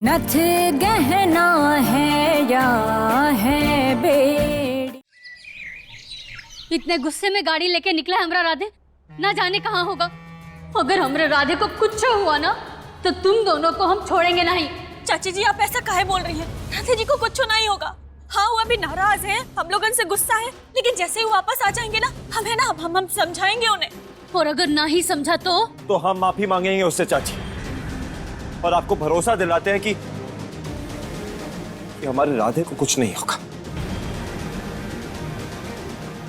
नथ गहना है या है बेड़ी। इतने गुस्से में गाड़ी लेके निकला है हमरा राधे, ना जाने कहाँ होगा। अगर हमरे राधे को कुछ हुआ ना तो तुम दोनों को हम छोड़ेंगे नहीं। चाची जी आप ऐसा काहे बोल रही हैं? राधे जी को कुछ नहीं होगा। हाँ वो अभी नाराज है, हम लोग उनसे गुस्सा है, लेकिन जैसे ही वो वापस आ जाएंगे ना हमें ना हम समझाएंगे उन्हें। और अगर ना ही समझा तो हम माफी मांगेंगे उससे चाची, और आपको भरोसा दिलाते हैं कि हमारे राधे को कुछ नहीं होगा।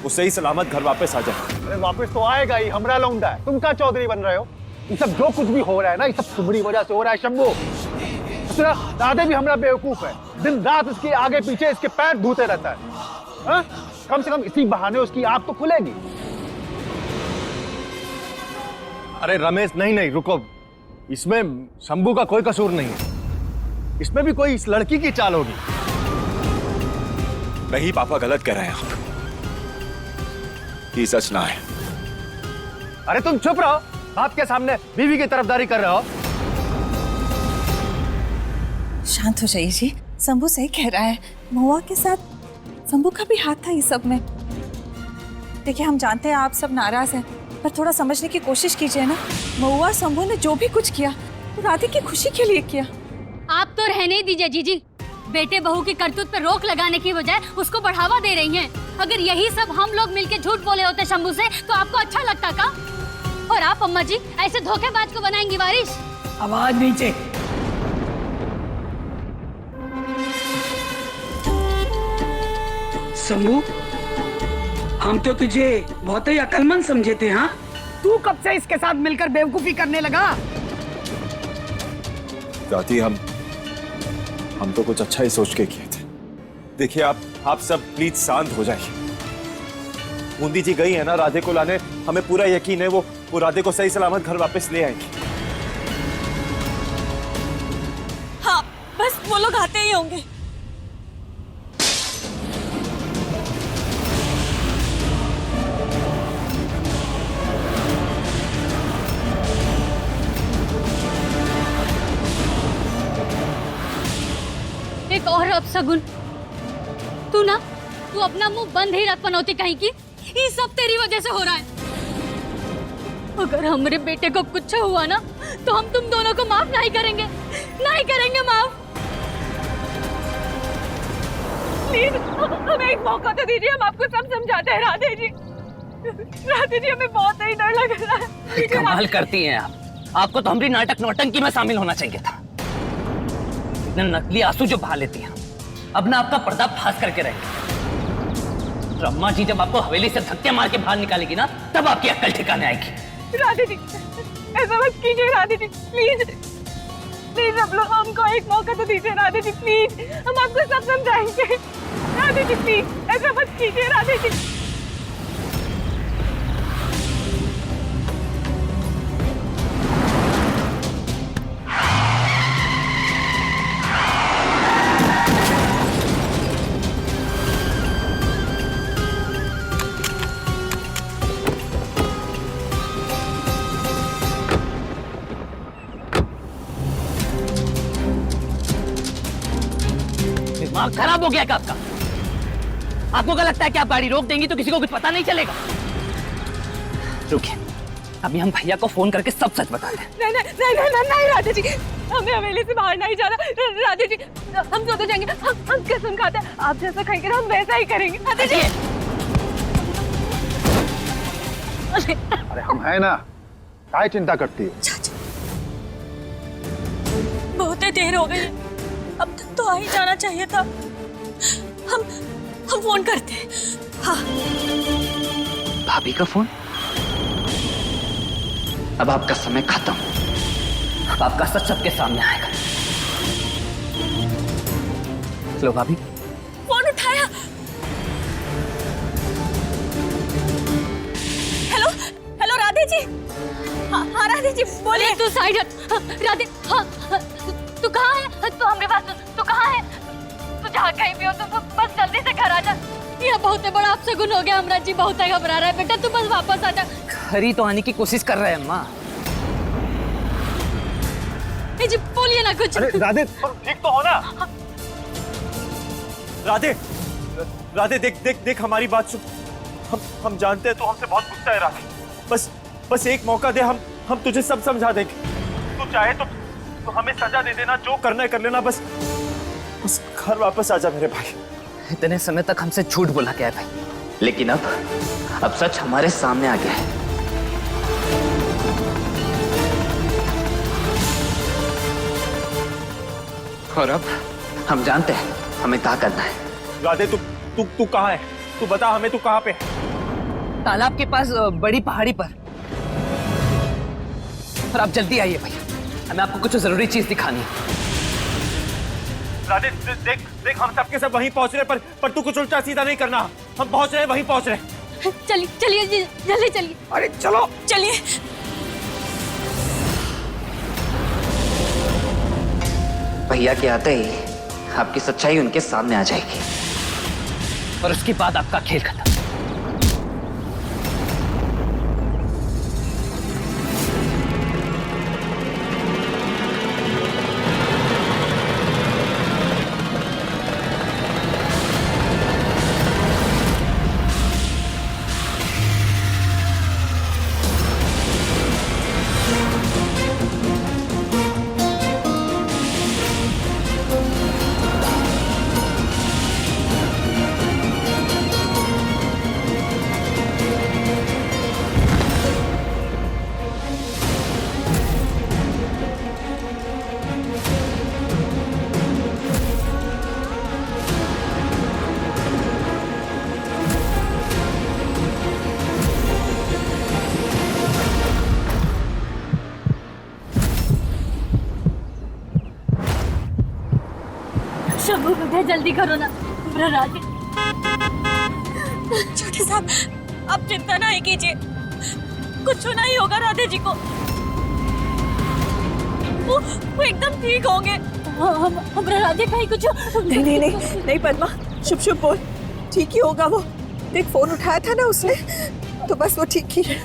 वो सही सलामत घर वापस आ जाए। अरे वापस तो आएगा ही, हमरा लौंडा है। तुम क्या चौधरी बन रहे हो? ये सब जो कुछ भी हो रहा है ना, ये सब तुम्हारी वजह से हो रहा है शंभू। दूसरा राधे भी हमरा बेवकूफ है, दिन रात इसके आगे पीछे इसके पैर धोते रहता है। हा? कम से कम इसी बहाने उसकी आंख तो खुलेगी। अरे रमेश नहीं रुको, इसमें शंभू का कोई कसूर नहीं है, इसमें भी कोई इस लड़की की चाल होगी। नहीं पापा गलत कह रहे हैं आप, ये सच ना है। अरे तुम चुप रहो, बाप के सामने बीवी की तरफदारी कर रहे हो। शांत हो जाइए जी, शंभू सही कह रहा है। महुआ के साथ शंभू का भी हाथ था इस सब में। देखिए हम जानते हैं आप सब नाराज हैं, पर थोड़ा समझने की कोशिश कीजिए ना। महुआ शंभू ने जो भी कुछ किया वो राधे की खुशी के लिए किया। आप तो रहने ही दीजिए जीजी। बेटे बहू की करतूत पे रोक लगाने की बजाय उसको बढ़ावा दे रही हैं। अगर यही सब हम लोग मिलके झूठ बोले होते शंभू से तो आपको अच्छा लगता का? और आप अम्मा जी ऐसे धोखेबाज को बनाएंगी वारिस? आवाज नीचे। शंभू हम तो तुझे बहुत ही अक्लमंद समझे थे। हाँ तू कब से इसके साथ मिलकर बेवकूफी करने लगा? दादी हम तो कुछ अच्छा ही सोच के किए थे। देखिए आप सब प्लीज शांत हो जाइए। बूंदी जी गई है ना राधे को लाने, हमें पूरा यकीन है वो राधे को सही सलामत घर वापस ले आएंगी। हाँ बस वो लोग आते ही होंगे। एक और अपशगुन। तू अपना मुंह बंद ही रख पनौती कहीं की। ये सब तेरी वजह से हो रहा है। अगर हमारे बेटे को कुछ हुआ ना तो हम तुम दोनों को माफ नहीं करेंगे माफ। प्लीज हमें एक मौका तो दीजिए, हम आपको सब समझाते हैं। राधे जी हमें बहुत ही डर लग रहा है। कमाल करती हैं आप। आपको तो हमारी नाटक नौटंकी में शामिल होना चाहिए था। इतने नकली आंसू जो बहा लेती हैं, अब ना आपका पर्दाफाश करके रहेंगे। अम्मा जी जब आपको हवेली से धक्के मार के बाहर निकालेगी ना, तब आपकी अक्ल ठिकाने आएगी। राधे जी ऐसा मत कीजिए। राधे जी प्लीज आप लोग हमको एक मौका तो दीजिए। राधे जी प्लीज, हम आपको सब समझाएंगे। राधे जी प्लीज ऐसा मत कीजिए। राधे जी दिमाग खराब हो गया क्या आपका? आपको क्या लगता है कि आप गाड़ी रोक देंगी तो किसी को कुछ पता नहीं चलेगा? रुकिए, अभी हम भैया को फोन करके सब सच बता दें। नहीं राधे जी, हमें हवेली से बाहर नहीं जाना। राधे जी हम तो जाएंगे, हम कसम खाते हैं आप जैसा कहेंगे हम वैसा ही करेंगे। राधे जी अरे हम है ना, काय चिंता करती है? बहुत देर हो गई, अब तक तो आ ही जाना चाहिए था। हम फोन करते हैं। हाँ भाभी का फोन? अब आपका समय खत्म। अब आपका सच सबके सामने आएगा। लो भाभी। फोन उठाया। हेलो राधे जी। हाँ राधे जी बोलिए। तू साइड हट। राधे हाँ तू कहाँ है? तू हमारे पास, तू कहाँ है? तू जहाँ कहीं भी हो तो बस जल्दी से घर आ जा। यह बहुत बड़ा अपशगुन हो गया। हमरा जी बहुत घबरा रहा है। बेटा तू बस वापस आ जा। घर ही तो आने की कोशिश कर रहे हैं अम्मा। जी पुलिस बोलिए ना कुछ। अरे राधे तुम ठीक तो हो ना? राधे, राधे देख देख देख हमारी बात सुन। हम जानते हैं तो हमसे बहुत गुस्सा है राधे। बस एक मौका दे, हम तुझे सब समझा देंगे। तू चाहे तो हमें सजा दे देना, जो करना है कर लेना, बस घर वापस आ जा मेरे भाई। इतने समय तक हमसे झूठ बोला गया है भाई, लेकिन अब सच हमारे सामने आ गया है। और अब हम जानते हैं हमें क्या करना है। राधे तू कहाँ है? तू बता हमें, तू कहाँ पे है? तालाब के पास बड़ी पहाड़ी पर। और आप जल्दी आइए भैया, हमें आपको कुछ जरूरी चीज दिखानी है। राधे देख हम सबके सब वहीं पहुंच रहे, पर तू कुछ उल्टा सीधा नहीं करना। हम पहुंच रहे, वहीं पहुंच रहे। चलिए चलिए जी, जल्दी चलिए। अरे चलो चलिए। भैया के आते ही आपकी सच्चाई उनके सामने आ जाएगी और उसके बाद आपका खेल खत्म। शंभू बेटा जल्दी करो ना, मेरा राधे। छोटे साहब आप चिंता नहीं कीजिए, कुछ नहीं होगा राधे जी को। वो एकदम ठीक होंगे। हमारा राधे कहीं कुछ नहीं पद्मा, शुभ शुभ बोल, ठीक ही होगा वो। देख फोन उठाया था ना उसने, तो बस वो ठीक ही है।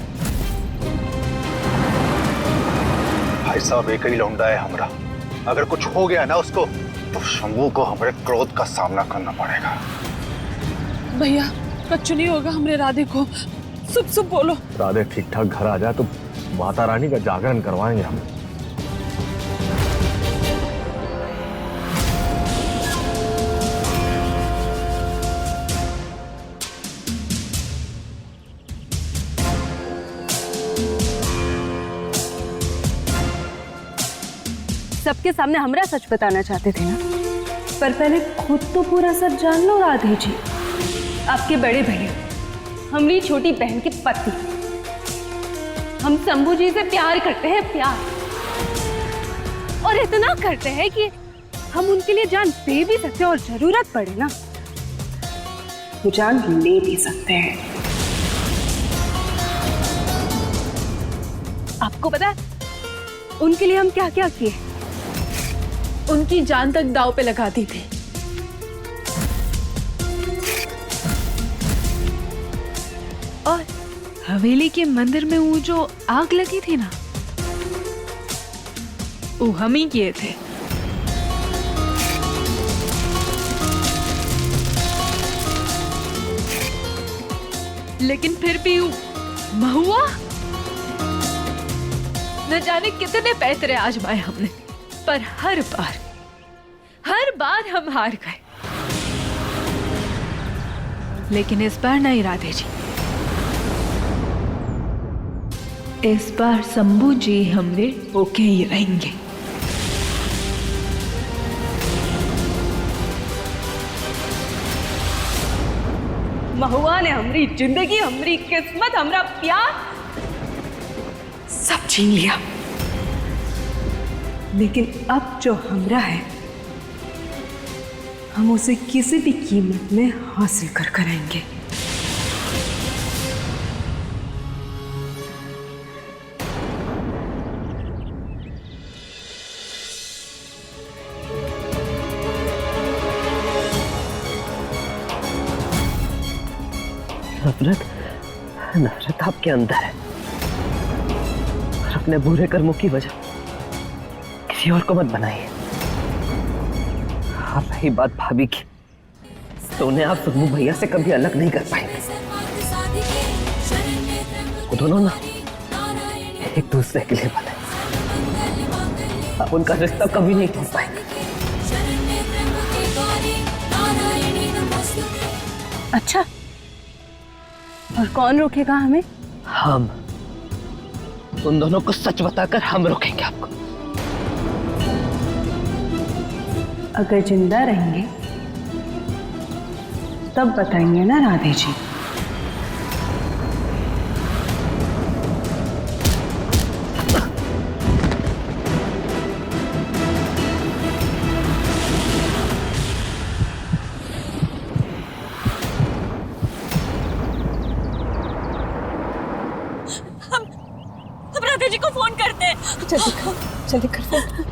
भाई साहब एक ही लौंडा है हमरा, अगर कुछ हो गया ना उसको तो शंभू को हमारे क्रोध का सामना करना पड़ेगा। भैया कुछ नहीं होगा हमरे राधे को, शुभ शुभ बोलो। राधे ठीक ठाक घर आ जाए तो माता रानी का जागरण करवाएंगे हम। सबके सामने हमरा सच बताना चाहते थे ना, पर पहले खुद तो पूरा सच जान लो राधे जी। आपके बड़े भैया हमारी छोटी बहन के पति, हम शंभू जी से प्यार करते हैं, प्यार, और इतना करते हैं कि हम उनके लिए जान दे भी सकते हैं और जरूरत पड़े ना तो जान ले भी सकते हैं। आपको पता है उनके लिए हम क्या क्या किए? उनकी जान तक दांव पे लगा दी थी। और हवेली के मंदिर में वो जो आग लगी थी ना, वो हम ही किए थे। लेकिन फिर भी महुआ, न जाने कितने पैतरे आजमाए हमने, पर हर बार हम हार गए। लेकिन इस बार नहीं राधे जी, इस बार शंभू जी हमरे ओके ही रहेंगे। महुआ ने हमारी जिंदगी, हमारी किस्मत, हमारा प्यार सब छीन लिया, लेकिन अब जो हमरा है हम उसे किसी भी कीमत में हासिल कर करेंगे। नफरत आपके अंदर है और अपने बुरे कर्मों की वजह किसी किसी और को मत बनाइए। आप रही बात भाभी की, तो उन्हें आप शंभू भैया से कभी अलग नहीं कर पाएंगे। वो दोनों ना एक दूसरे के लिए बने, आप उनका रिश्ता कभी नहीं तोड़ पाएंगे। अच्छा, और कौन रोकेगा हमें? हम उन दोनों को सच बताकर हम रोकेंगे आपको। अगर जिंदा रहेंगे तब बताएंगे ना राधे जी। हम राधे जी को फोन करते हैं। जल्दी कर फोन।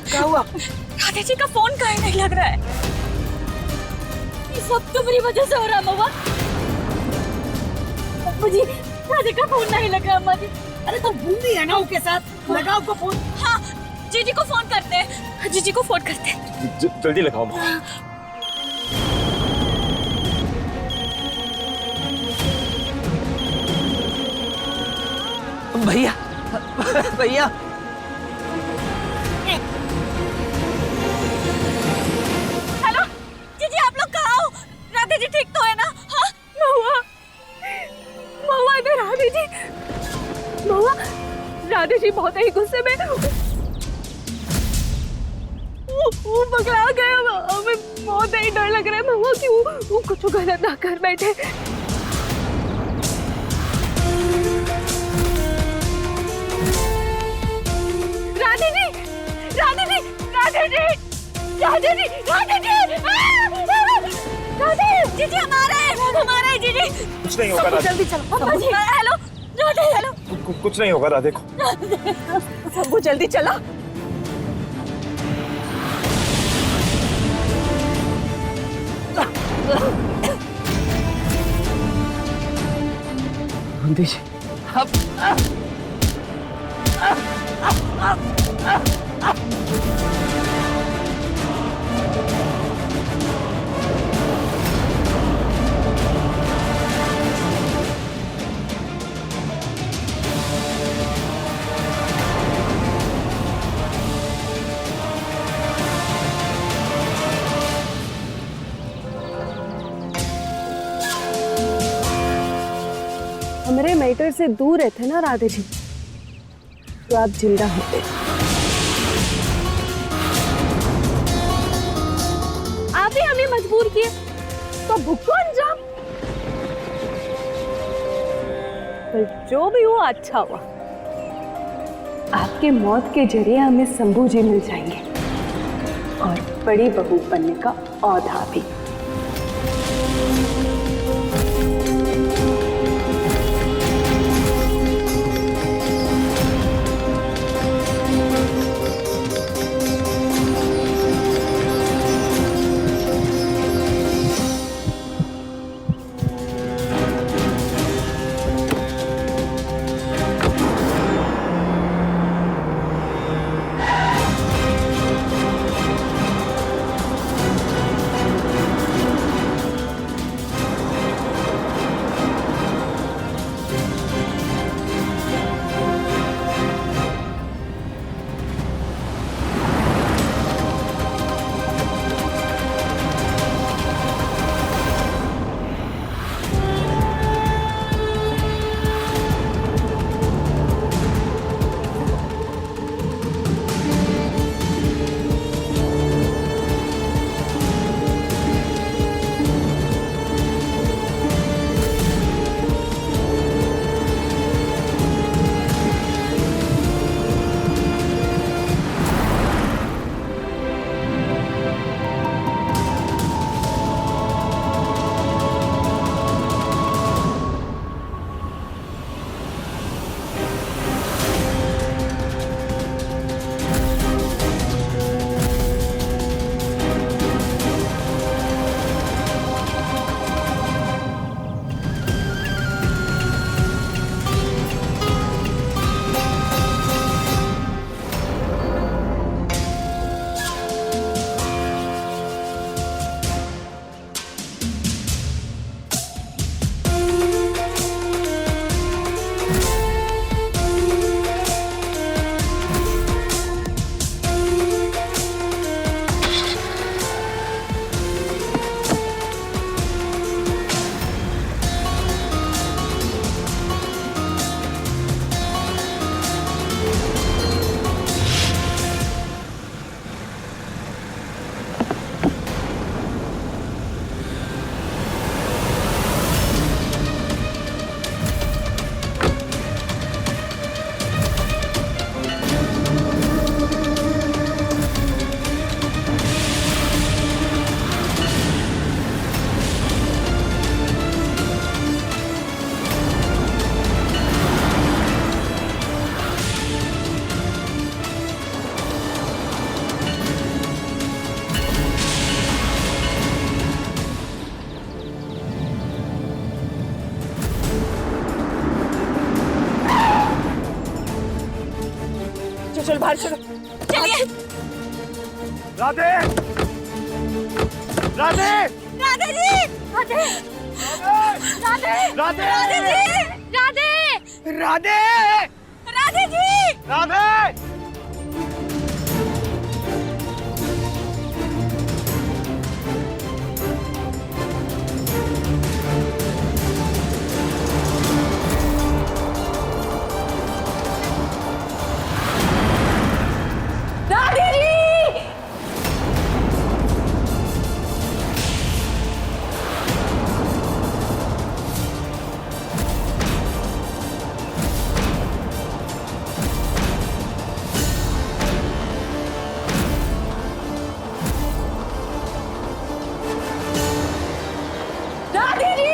क्या हुआ? राधे जी का फोन कहीं नहीं लग रहा है। ये सब तुम्हारी वजह से हो रहा मवा। मुझे राधे का फोन नहीं लग रहा अम्मा जी। अरे तो बूंदी है ना उसके साथ, लगाओ को फोन। हाँ, जीजी को फोन करते हैं। जीजी को फोन करते हैं। जल्दी लगाओ। भैया भैया हेलो जीजी, आप लोग कहाँ हो? राधे जी ठीक तो है ना? हाँ महुआ, महुआ इधर राधे जी। महुआ, राधे जी बहुत ही गुस्से में। वो पकड़ा गए। हमें बहुत ही डर लग रहा है महुआ कि वो कुछ गलत ना कर बैठे। राधे जी, राधे जी, राधे जी, राधे जी, राधे जी, राधे जीजी हमारे जीजी। कुछ नहीं होगा राधे। जल्दी चलो। Hello Radhe, hello. कुछ नहीं होगा राधे को। सबू जल्दी चला। बूंदी जी, हमारे मैटर से दूर रहते ना राधे जी, तो आप जिंदा होते। आप ही हमें मजबूर किए, तो भुक्को अंजाम। पर जो भी हुआ अच्छा हुआ। आपके मौत के जरिए हमें शंभू जी मिल जाएंगे और बड़ी बहू बनने का औधा भी। बाहर छोड़ो। चलिए। राधे, राधे, राधे जी, राधे, राधे, राधे, राधे जी, राधे, राधे, राधे जी। राधे। राधे जी। राधे जी।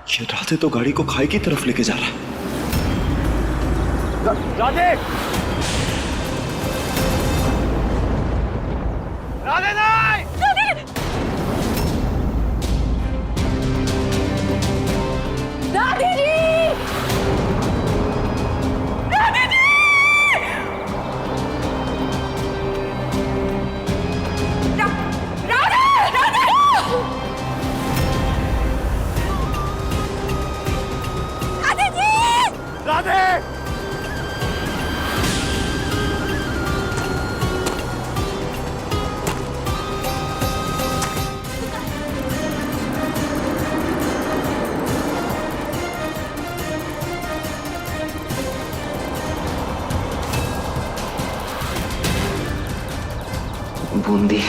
ये राधे तो गाड़ी को खाई की तरफ लेके जा रहा है। राधे, राधे नहीं। राधे जी। राधे जी। राधे, राधे। राधे जी। राधे, बूंदी।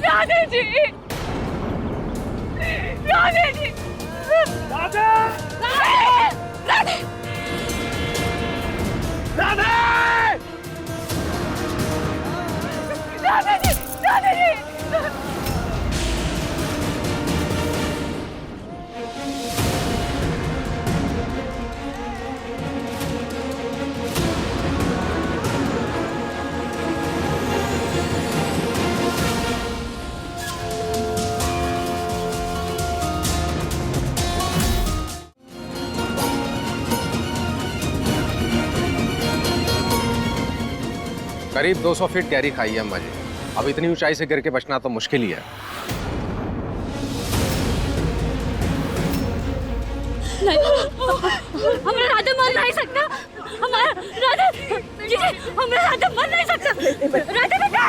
राधे जी, राधे जी, राधे, राधे, राधे, राधे जी, राधे जी। करीब 200 फीट गहरी खाई है अम्मा जी। अब इतनी ऊंचाई से गिर के बचना तो मुश्किल ही है। हमें राधे मर नहीं सकता। हमारा राधे जी, हमें राधे मर नहीं सकता। राधे बेटा,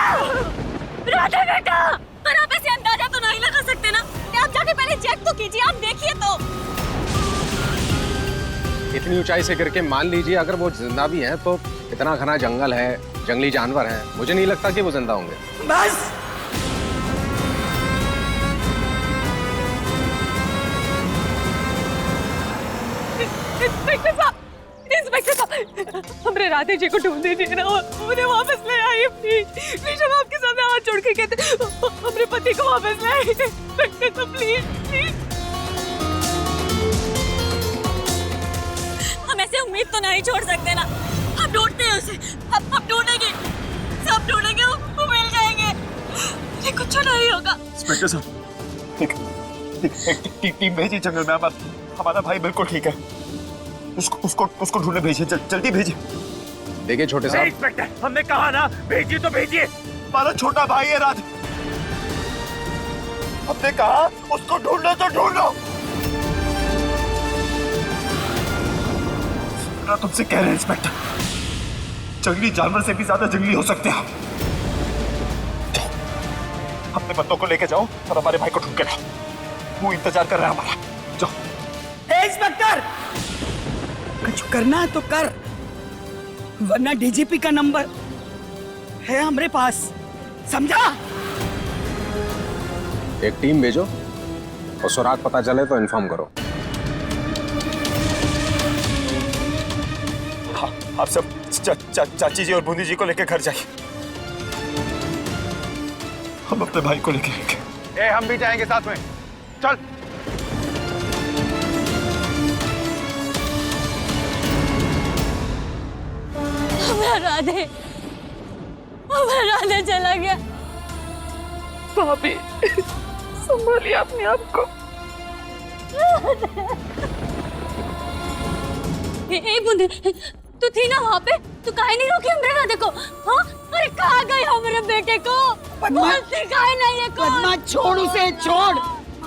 राधे बेटा। पर आप ऐसे अंदाजा तो नहीं लगा सकते ना। आप जाके पहले चेक तो कीजिए, आप देखिए तो। इतनी ऊंचाई से गिर के मान लीजिए अगर वो जिंदा भी हैं तो इतना घना जंगल है, जंगली जानवर हैं, मुझे नहीं लगता कि वो जिंदा होंगे। बस इंस्पेक्टर साहब, इंस्पेक्टर साहब, हमरे राधे जी को ढूंढ दीजिए ना, उन्हें वापस ले आइए प्लीज। प्लीज हम आपके सामने हाथ जोड़ के कहते हमरे पति को वापस ले आइए इंस्पेक्टर साहब, प्लीज प्लीज। हम ऐसे उम्मीद तो नहीं छोड़ सकते ना। हम ढूंढते हैं उसे, हम ढूंढेंगे, सब ढूंढेंगे, वो मिल जाएंगे। ये कुछ नहीं होगा। इंस्पेक्टर साहब, एक टीम भेजिए जंगल में। हमारा भाई बिल्कुल ठीक है। उसको ढूंढने भेजिए, जल्दी भेजिए। देखिए छोटे साहब, इंस्पेक्टर, हमने कहा ना भेजिए तो भेजिए। हमारा छोटा भाई है राधे, हमने कहा उसको ढूंढो तो ढूंढो। ना तुमसे कह रहे हैं इंस्पेक्टर, जंगली जानवर से भी ज्यादा जंगली हो सकते हैं आप। जाओ, अपने बंदों को लेके जाओ और हमारे भाई को ढूंढ के लाओ, वो इंतजार कर रहा है हमारा। जाओ। इंस्पेक्टर, कुछ करना है तो कर, वरना डीजीपी का नंबर है हमारे पास, समझा? एक टीम भेजो और सुराग पता चले तो इन्फॉर्म करो। हाँ, आप सब चाची जी और बूंदी जी को लेकर घर जाइए, हम अपने भाई को लेकर आएंगे। हम भी जाएंगे साथ में, चल। राधे, राधे चला गया। भाभी संभालिए अपने आप को। ए बूंदी, तू थी ना वहाँ पे, तू काहे नहीं रोकी हमरे राधे को? हाँ, अरे कहाँ गई हमारे बेटे को? बोलती काहे नहीं है को? छोड़ उसे, छोड़।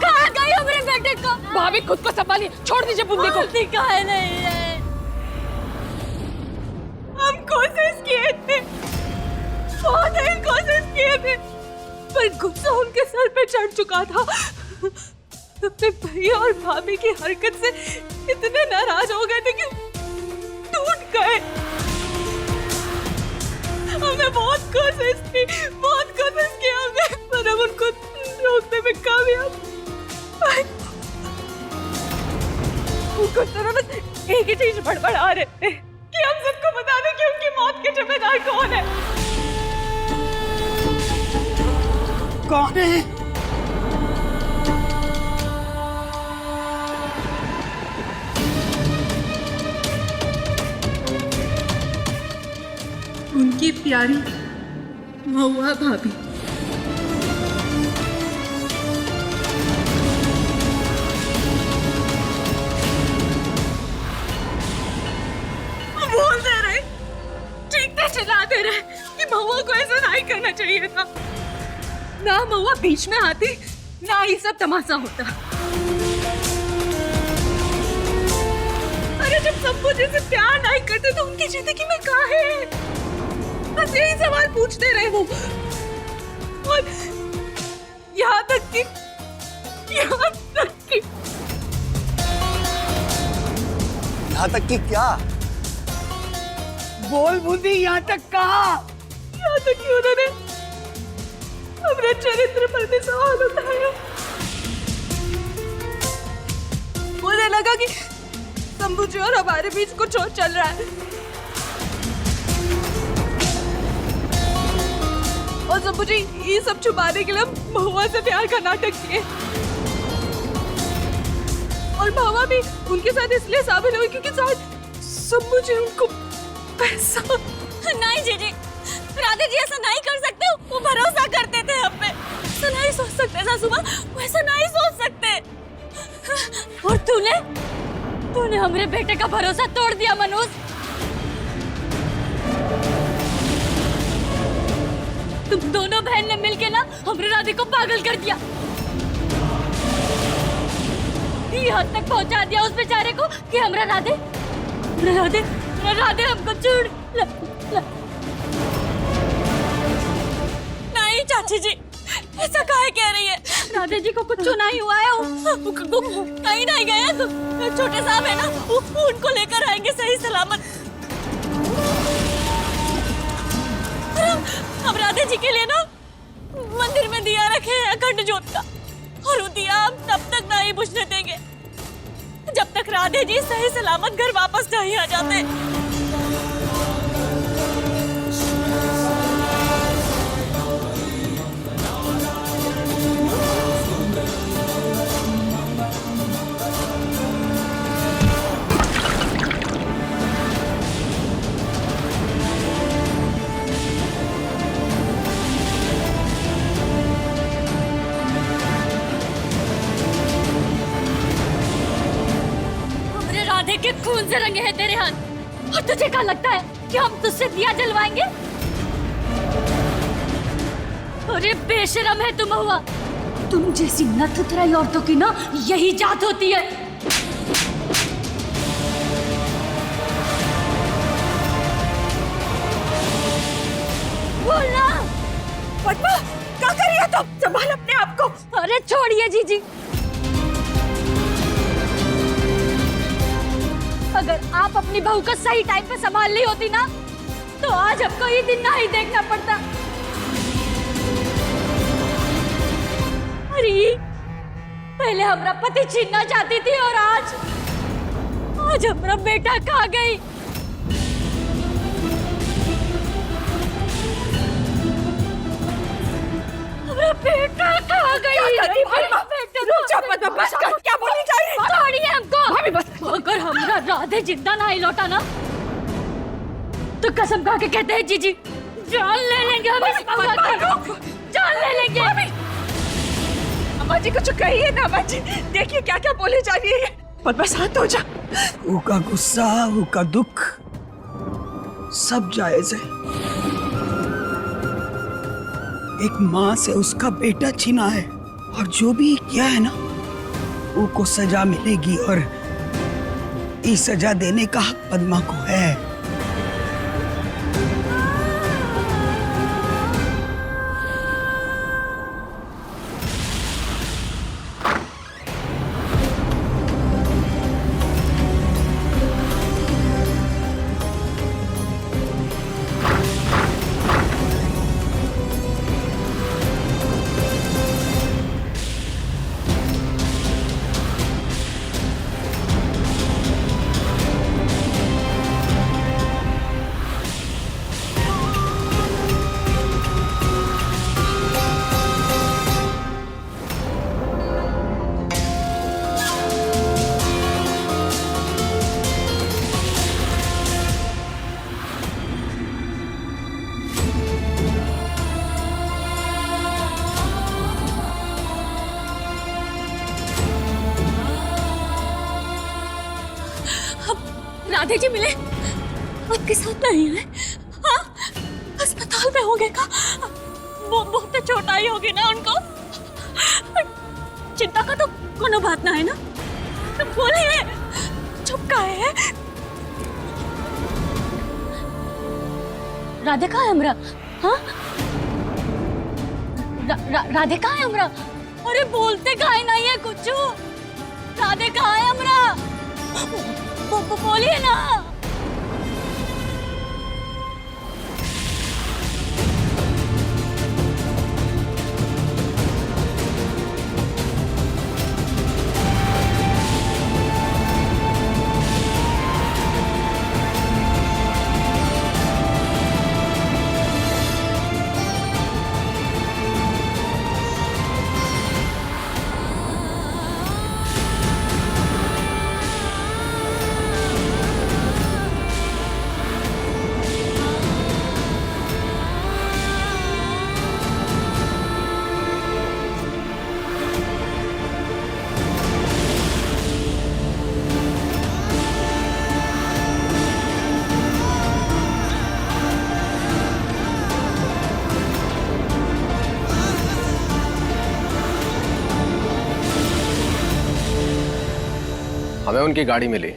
कहाँ गई हमारे बेटे को? भाभी खुद को संभालिए, छोड़ दीजिए बूंदी को। बोलती काहे नहीं है? हम कोशिश किए थे, बहुत ही कोशिश किए थे, पर गुस्सा उनके सर पे चढ़ चुका था। अपने भैया और भाभी की हरकत से इतने नाराज हो गए थे कि टूट गए। हमने बहुत कोशिश की हमने, पर हम उनको रोकने में कामयाब। उनको बस एक ही चीज बड़बड़ा रहे थे कि हम सबको बता दें कि उनकी मौत के जिम्मेदार कौन है। कौन है? उनकी प्यारी महुआ भाभी। बोलते रहे, चीखते चिल्लाते रहे कि महुआ को ऐसा नहीं करना चाहिए था। ना महुआ बीच में आती, ना ये सब तमाशा होता। अरे जब सब मुझे से प्यार नहीं करते तो उनकी जिंदगी में कहाँ है? बस यही सवाल पूछते रहे वो। और यहाँ तक कि क्या? बोल बूंदी, यहाँ तक कहा? यहाँ तक कि उन्होंने अपने चरित्र पर भी सवाल उठाया। मुझे लगा कि शंभू जी और हमारे बीच कुछ और चल रहा है, और शंभू जी ये सब छुपाने के लिए महुआ से प्यार का नाटक किए। और महुआ भी उनके साथ इसलिए शामिल हुई क्योंकि शायद शंभू जी उनको पैसा। नहीं जीजी, राधे जी ऐसा नहीं कर सकते, वो भरोसा करते थे हम पे। ऐसा नहीं सोच सकते सासुमा, वो ऐसा नहीं सोच सकते। और तूने हमरे बेटे का भरोसा तोड़ दिया मनोज। तुम दोनों बहन ने मिलके ना हमरे राधे को पागल कर दिया, ये हद तक पहुंचा दिया उस बेचारे को कि हमरा राधे हमको छोड़। नहीं चाची जी, ऐसा काहे कह रही है? राधे जी को कुछ नहीं हुआ है, कहीं नहीं गए तो छोटे साहब है ना, उनको लेकर आएंगे सही सलामत। हम राधे जी के लिए ना मंदिर में दिया रखे हैं अखंड ज्योत का, और वो दिया हम तब तक नहीं बुझने देंगे जब तक राधे जी सही सलामत घर वापस नहीं आ जाते। राधे के खून से रंगे हैं तेरे हाथ, और तुझे क्या लगता है कि हम तुझसे दिया जलवाएंगे? अरे बेशरम है तुम हुआ, तुम जैसी नथुतराई औरतों की ना यही जात होती है। पद्मा क्या कर रही है तुम? संभाल अपने आप को। अरे छोड़िए जीजी, अगर आप अपनी बहू को सही टाइम पे संभाल ली होती ना तो आज हमको ये दिन नहीं देखना पड़ता। अरे पहले हमारा पति छीनना चाहती थी और आज हमारा बेटा खा गई। हमारा बेटा खा गई। क्या बोली जा रही है? छोड़िए हमको। अगर हमारा राधे जिंदा नहीं लौटा ना तो कसम खा के कहते हैं जीजी जान ले लेंगे हम इस बउआ की। जान ले लेंगे। अम्मा जी कुछ कहिए ना अम्मा जी, देखिए क्या क्या बोली जा रही है। पद्मा शांत हो जा। उसका गुस्सा, उसका दुख सब जायज है। एक माँ से उसका बेटा छीना है और जो भी किया है ना उसको सजा मिलेगी और ये सजा देने का हक पद्मा को है। राधे जी मिले? आपके साथ नहीं है? हाँ? अस्पताल में होंगे का? वो बहुत चोट आई होगी ना उनको? चिंता का तो कोनो बात ना है ना? तो बोलिए, चुप काहे है? राधे कहाँ है हमरा? हाँ? राधे कहाँ है हमरा? अरे बोलते काहे नहीं है कुछ? राधे कहाँ है हमरा? बोलिए ना। हमें उनकी गाड़ी मिली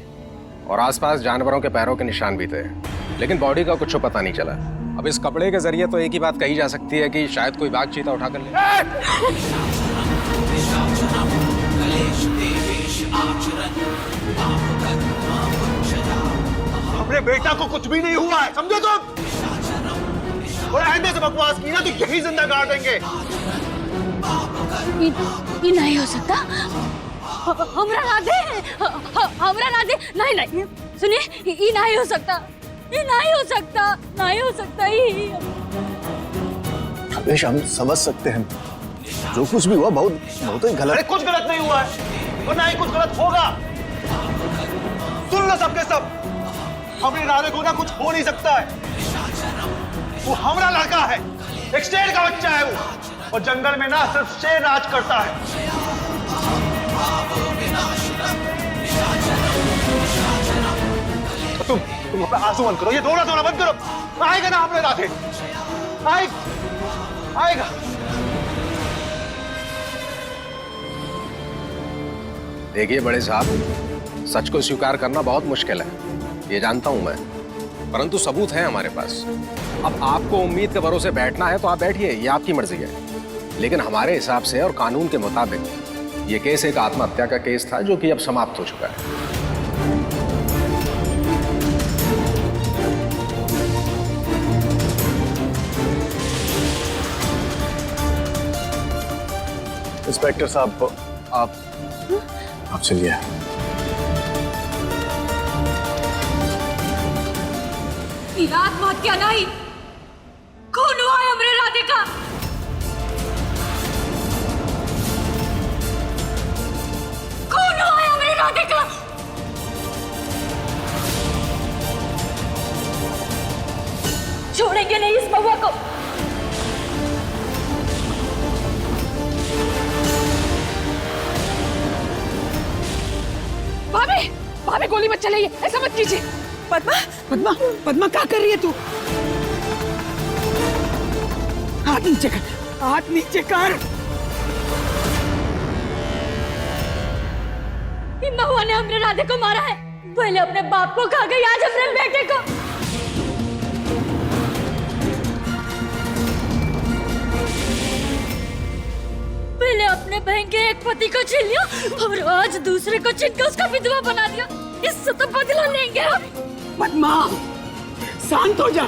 और आसपास जानवरों के पैरों के निशान भी थे, लेकिन बॉडी का कुछ पता नहीं चला। अब इस कपड़े के जरिए तो एक ही बात कही जा सकती है कि शायद कोई बाघ चीता उठा कर ले। अपने बेटा को कुछ भी नहीं हुआ है, समझो तुम? और आइंदा से बकवास की ना तो यही जिंदा गाड़ देंगे। ये नहीं हो सकता। हमरा राधे नहीं सुनिए, ये नहीं हो सकता, ये नहीं हो सकता, नहीं हो सकता। ये हमेशा हम समझ सकते हैं जो कुछ भी हुआ बहुत ही गलत। अरे कुछ गलत नहीं हुआ है और ना ही कुछ गलत होगा। सुन लो सबके सब, हमारे राधे को ना कुछ हो नहीं सकता है। वो हमारा लड़का है, एक शेर का बच्चा है वो, और जंगल में ना सिर्फ शेर राज करता है। तुम अपना आंसू बंद करो, ये थोड़ा बंद करो। आएगा ना हमारे राधे, आएगा। देखिए बड़े साहब, सच को स्वीकार करना बहुत मुश्किल है, ये जानता हूं मैं, परंतु सबूत है हमारे पास। अब आपको उम्मीद के भरोसे बैठना है तो आप बैठिए, ये आपकी मर्जी है। लेकिन हमारे हिसाब से और कानून के मुताबिक ये केस एक आत्महत्या का केस था जो कि अब समाप्त हो चुका है। इंस्पेक्टर साहब, आप चलिए। आत्महत्या नहीं, खून हुआ है हमरे राधे का। खून हुआ है हमरे राधे का। छोड़ेंगे नहीं इस महुआ को। भाभी, भाभी गोली मत चलाइए, ऐसा मत कीजिए। पद्मा, पद्मा, पद्मा क्या कर रही है तू? हाथ नीचे कर, हाथ नीचे कर। इन महुआ ने हमरे राधे को मारा है। पहले अपने बाप को खा गई, आज हमरे बेटे को। पहले अपने बहन के एक पति को छीन लिया और आज दूसरे को छीन के उसका विधवा बना दिया। इससे तो बदला लेंगे हम। पद्मा, शांत हो जा।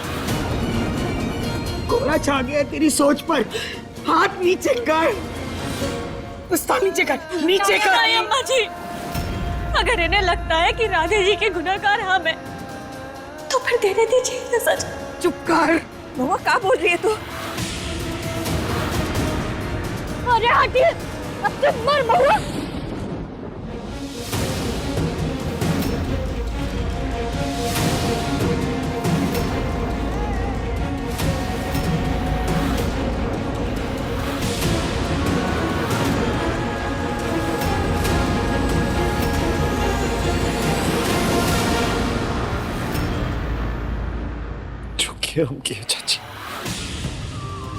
कोहरा छा गया तेरी सोच पर। हाथ नीचे कर, उस्ता नीचे कर, नीचे कर। अम्मा जी, अगर इन्हें लगता है कि राधे जी के गुनहगार हम हैं, तो फिर देने दीजिए सच। चुप कर। महुआ क्या बोल रही है तू? अरे हटिए, अब से मर महुआ। जो किया हम किए चाची,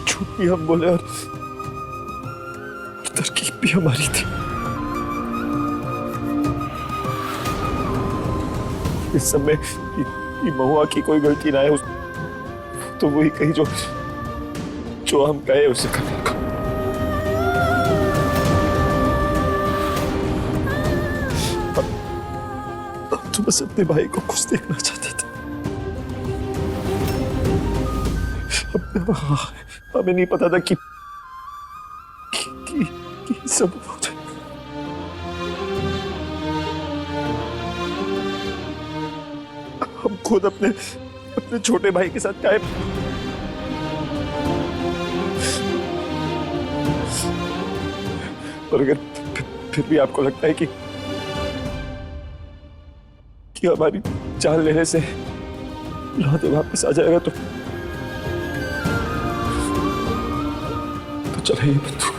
झूठ भी हम बोले और तरकीब भी हमारी थी। इस समय ये महुआ की कोई गलती ना है, तो वही कही जो हम कहे उसे करने का। हम तो बस अपने भाई को खुश देखना चाहते थे। हमें नहीं पता था कि सब हो जाए। हम खुद अपने छोटे भाई के साथ क्या है, पर अगर फिर भी आपको लगता है कि हमारी जान लेने से राधे वापस आ जाएगा तो चलाइए बंदूक।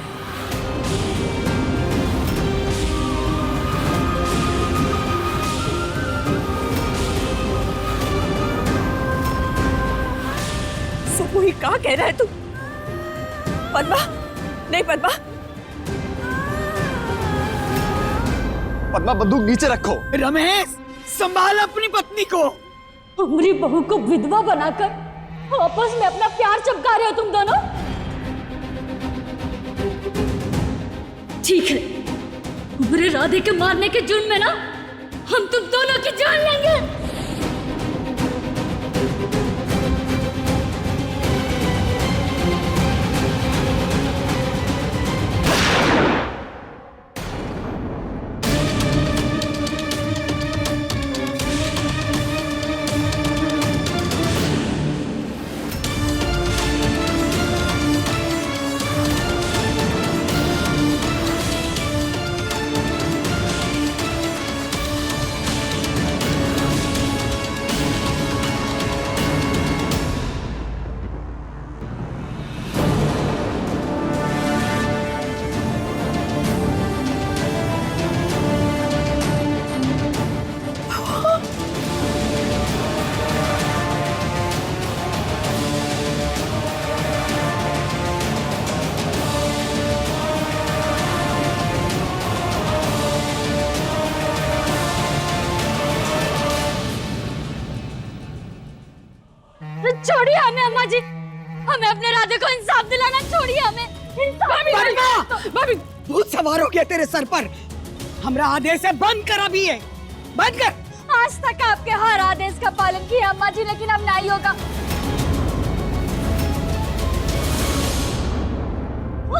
वही क्या कह रहा है तू? पद्मा, नहीं पद्मा। पद्मा, बंदूक नीचे रखो। रमेश, संभाल अपनी पत्नी को। हमारी बहू को विधवा बनाकर आपस में अपना प्यार चमका रहे हो तुम दोनों। ठीक है, मेरे राधे के मारने के जुर्म में ना हम तुम दोनों की जान लेंगे। हमें अपने राधे को इंसाफ दिलाना छोड़िए, हमें इंसाफ भाभी भूत सवार हो गया तेरे सर पर। हमरा आदेश है बंद कर, अभी है बंद कर। आज तक आपके हर आदेश का पालन किया अम्मा जी, लेकिन अब नहीं होगा।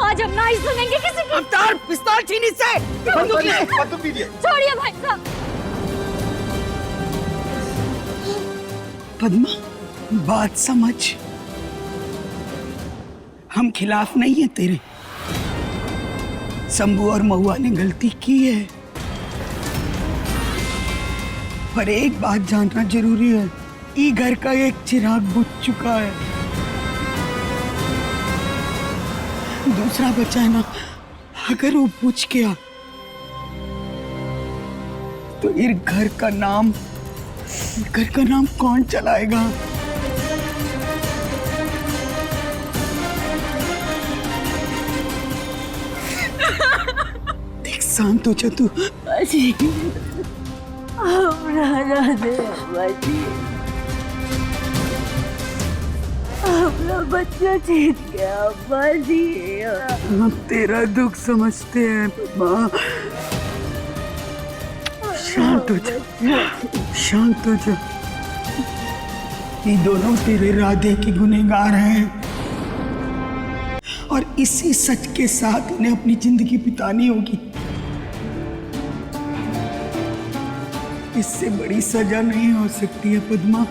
आज हम नहीं सुनेंगे किसी की। अवतार पिस्तौल छीन इससे। बंदूक ले। छोड़िए भाई साहब। पद्मा बात समझ, हम खिलाफ नहीं है तेरे। शंभू और महुआ ने गलती की है, पर एक बात जानना जरूरी है, ई घर का एक चिराग बुझ चुका है, दूसरा बचा है ना। अगर वो बुझ गया तो इस घर का नाम कौन चलाएगा? देख शांत हो जा तू। अपना बच्चा जीत गया अम्मा जी। हम तेरा दुख समझते हैं माँ। शांत हो जा, शांत हो जा। ये दोनों तेरे राधे के गुनहगार हैं और इसी सच के साथ इन्हें अपनी जिंदगी बितानी होगी। इससे बड़ी सजा नहीं हो सकती है पद्मा।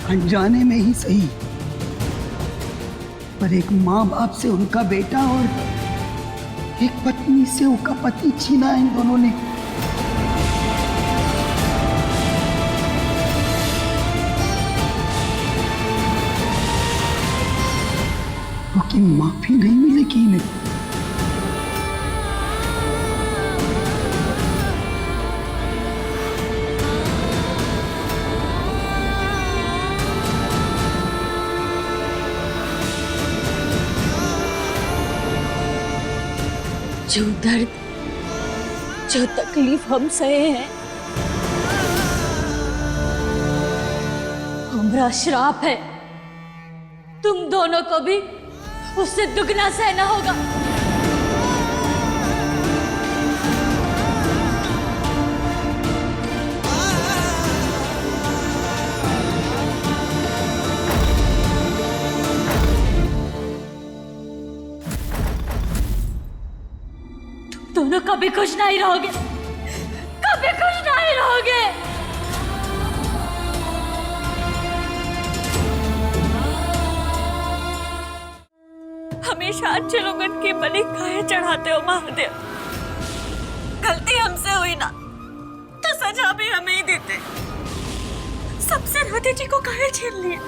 अनजाने में ही सही, पर एक माँ बाप से उनका बेटा और एक पत्नी से उनका पति छीना इन दोनों ने। उनकी माफी नहीं मिलेगी इन्हें। जो दर्द, जो तकलीफ हम सहे हैं, हमारा श्राप है। तुम दोनों को भी उससे दुगना सहना होगा। दोनों कभी खुश नहीं रहोगे, कभी खुश नहीं रहोगे। हमेशा अच्छे लोगों की बलि काहे चढ़ाते हो महादेव? गलती हमसे हुई ना तो सजा भी हमें ही देते। सबसे राधे जी को काहे छीन लिए?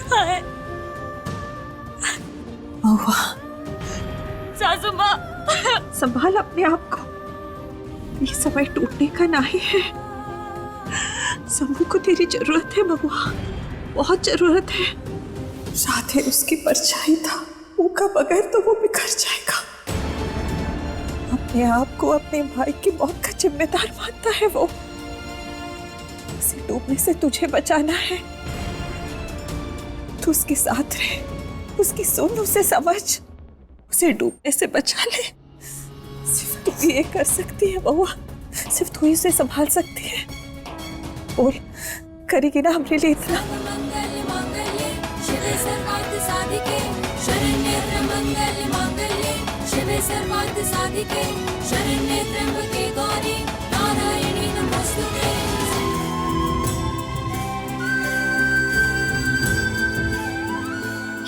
काहे? महुआ, सासू माँ, संभाल अपने आप को। ये समय टूटने का नहीं है। शंभू को तेरी जरूरत है महुआ, बहुत जरूरत है। राधे उसकी परछाई था, उसका बगैर तो वो बिखर जाएगा। अपने आप को अपने भाई की मौत का जिम्मेदार मानता है वो। उसे डूबने से तुझे बचाना है। तू उसके साथ रहे, उसकी सुन, उसे समझ, उसे डूबने से बचा ले। सिर्फ तू ये कर सकती है महुआ, सिर्फ तू ही उसे संभाल सकती है। बोल, करेगी ना हमारे लिए इतना?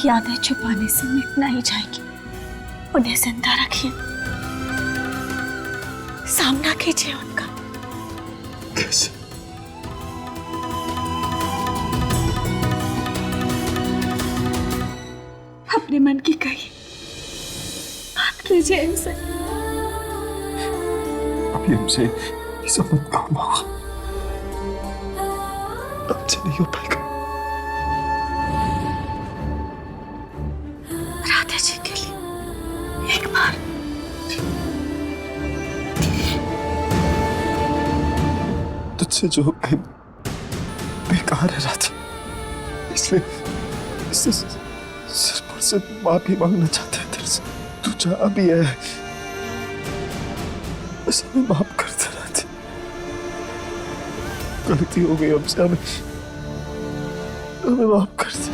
यादें छुपाने से मिट नहीं जाएगी, उन्हें जिंदा रखिए, सामना कीजिए उनका। कैसे? अपने मन की कही बात कीजिए इनसे। अभी हमसे ये सब मत कहो महुआ, आपसे नहीं हो पाएगा। राधे जी के लिए एक बार मुझसे जो भी बेकार है राधे, इसलिए सिर्फ मुझसे माफी मांगना चाहते हैं तेरे से। तू जहाँ भी है बस हमें माफ कर दे राधे। गलती हो गई हमसे, हमें माफ कर दे।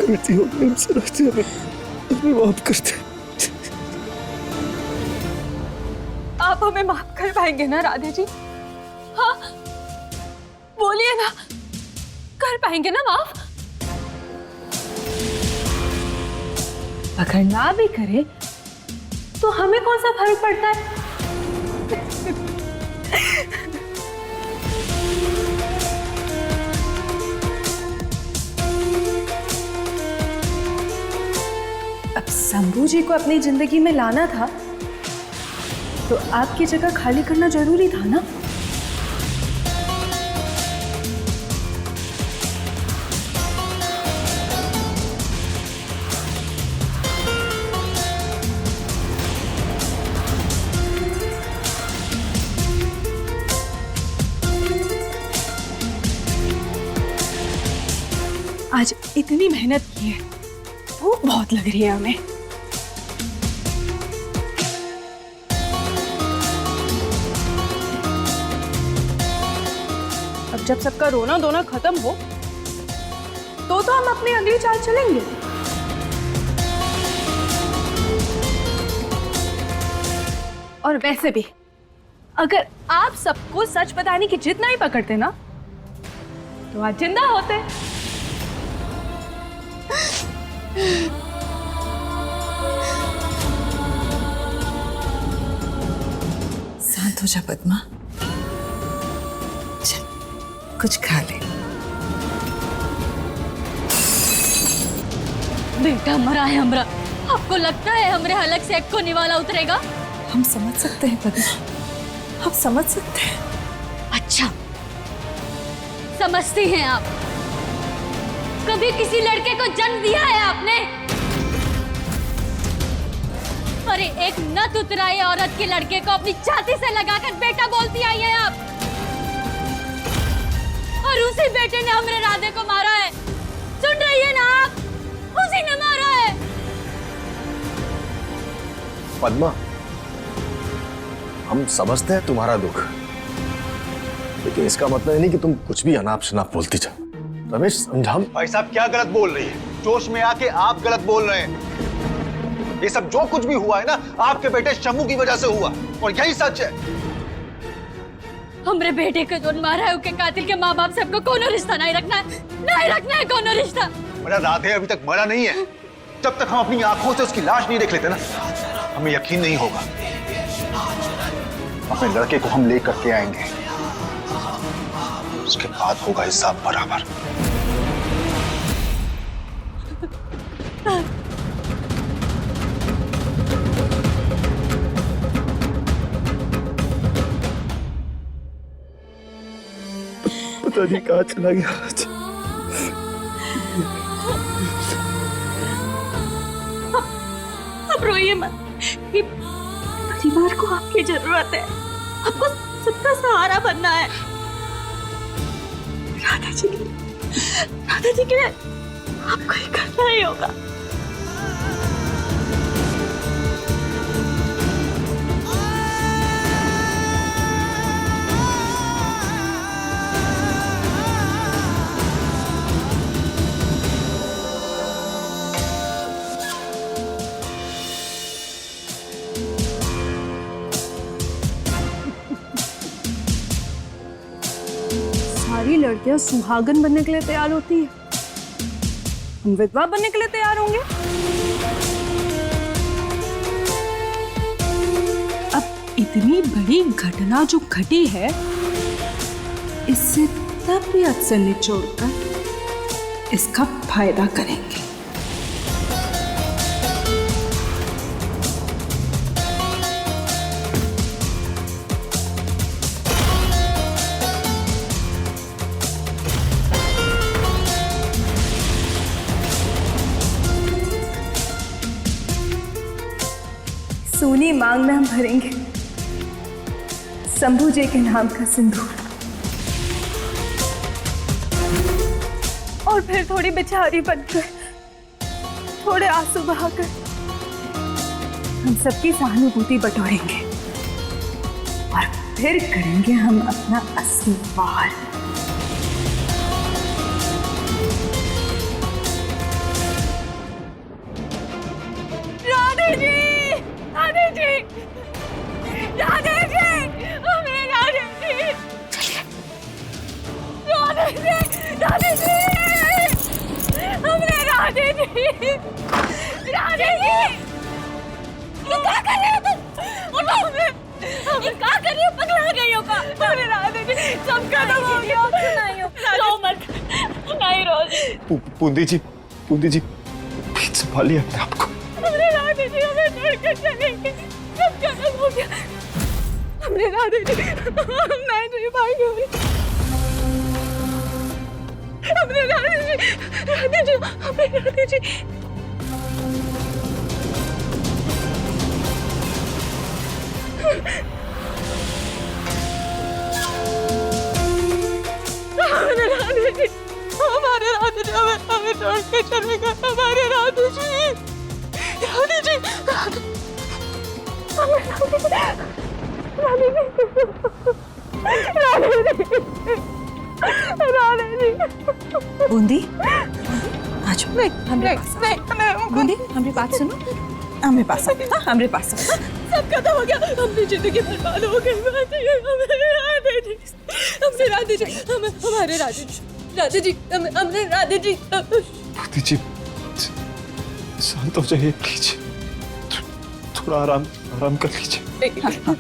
गलती हो गई हमसे राधे, हमें माफ कर दे। आप हमें माफ कर पाएंगे ना राधे जी? हाँ, बोलिए ना, कर पाएंगे ना माफ? अगर ना भी करे तो हमें कौन सा फर्क पड़ता है? अब शंभू जी को अपनी जिंदगी में लाना था तो आपकी जगह खाली करना जरूरी था ना? आज इतनी मेहनत की है, भूख बहुत लग रही है हमें। अब जब सबका रोना धोना खत्म हो तो हम अपनी अगली चाल चलेंगे। और वैसे भी अगर आप सबको सच बताने की जिद नहीं पकड़ते ना तो आज जिंदा होते। शांत हो जा पद्मा, चल कुछ खा ले। बेटा मरा है हमरा, आपको लगता है हमरे हलक से एक को निवाला उतरेगा? हम समझ सकते हैं पद्मा, हम समझ सकते हैं। अच्छा, समझती हैं आप? कभी किसी लड़के को जन्म दिया है आपने? अरे एक नत उतराए औरत के लड़के को अपनी छाती से लगाकर बेटा बोलती आई हैं आप, और उसी बेटे ने हमरे राधे को मारा है। सुन रही है ना आप? उसी ने मारा है। पद्मा, हम समझते हैं तुम्हारा दुख, लेकिन इसका मतलब नहीं कि तुम कुछ भी अनाप शनाप बोलती जा। रमेश समझा। भाई साहब क्या गलत बोल रही है? जोश में आके आप गलत बोल रहे हैं। ये सब जो कुछ भी हुआ है ना, आपके बेटे शंभू की वजह से हुआ, और यही सच है। हमरे बेटे को जो मारा है उसके कातिल के माँ बाप से हमको कोनो रिश्ता नहीं रखना है, नहीं रखना है कोनो रिश्ता। मेरा राधे अभी तक मरा नहीं है। जब तक हम अपनी आंखों से उसकी लाश नहीं देख लेते ना, हमें यकीन नहीं होगा। अपने लड़के को हम लेकर के आएंगे, उसके बाद होगा हिसाब बराबर। पता नहीं कहाँ चला गया। अब रोइए मत, परिवार को आपकी जरूरत है, आपको सबका सहारा बनना है। राधा जी के लिए आपको ये करना ही होगा। सारी लड़कियां सुहागन बनने के लिए तैयार होती है, हम विधवा बनने के लिए तैयार होंगे। अब इतनी बड़ी घटना जो घटी है, इससे तबीयत से निचोड़कर इसका फायदा करेंगे। सोनी मांग में हम भरेंगे शंभू जी के नाम का सिंदूर, और फिर थोड़ी बेचारी बनकर, थोड़े आंसू बहाकर हम सबकी सहानुभूति बटोरेंगे और फिर करेंगे हम अपना असली वार। राधे जी, राधे जी, राधे जी, हमें राधे जी, राधे जी, राधे जी, हमने राधे जी, राधे जी, ये क्या कर रहे हो तुम? उठो, ये क्या कर रही हो? पगला गई हो का? अरे राधे जी, सब खत्म हो गया। नहीं हो, रो मत, नहीं रो। बूंदी जी, प्लीज संभालिए अपने आप को। हमने राधे जी, हमें छोड़कर चलेंगे, सब खत्म हो गया। हमने राधे जी, मैं नहीं भागूंगी। हमने राधे जी, हमने राधे जी। हमारे राधे जी, हमारे राधे जी, हमें छोड़ के चलेगा। हमारे राधे जी, राधे जी, राधे जी। बूंदी, आज हमरे पास बूंदी, हमारी बात सुनो, हमारे पास हमारे पास सब खत्म हो गया। हमने जिंदगी बर्बाद हो गई। हमने राधे जी, हमारे राधे जी, राधे जी, हमने राधे जी। बूंदी जी, शांत हो जाइए प्लीज, थोड़ा आराम कर लीजिए।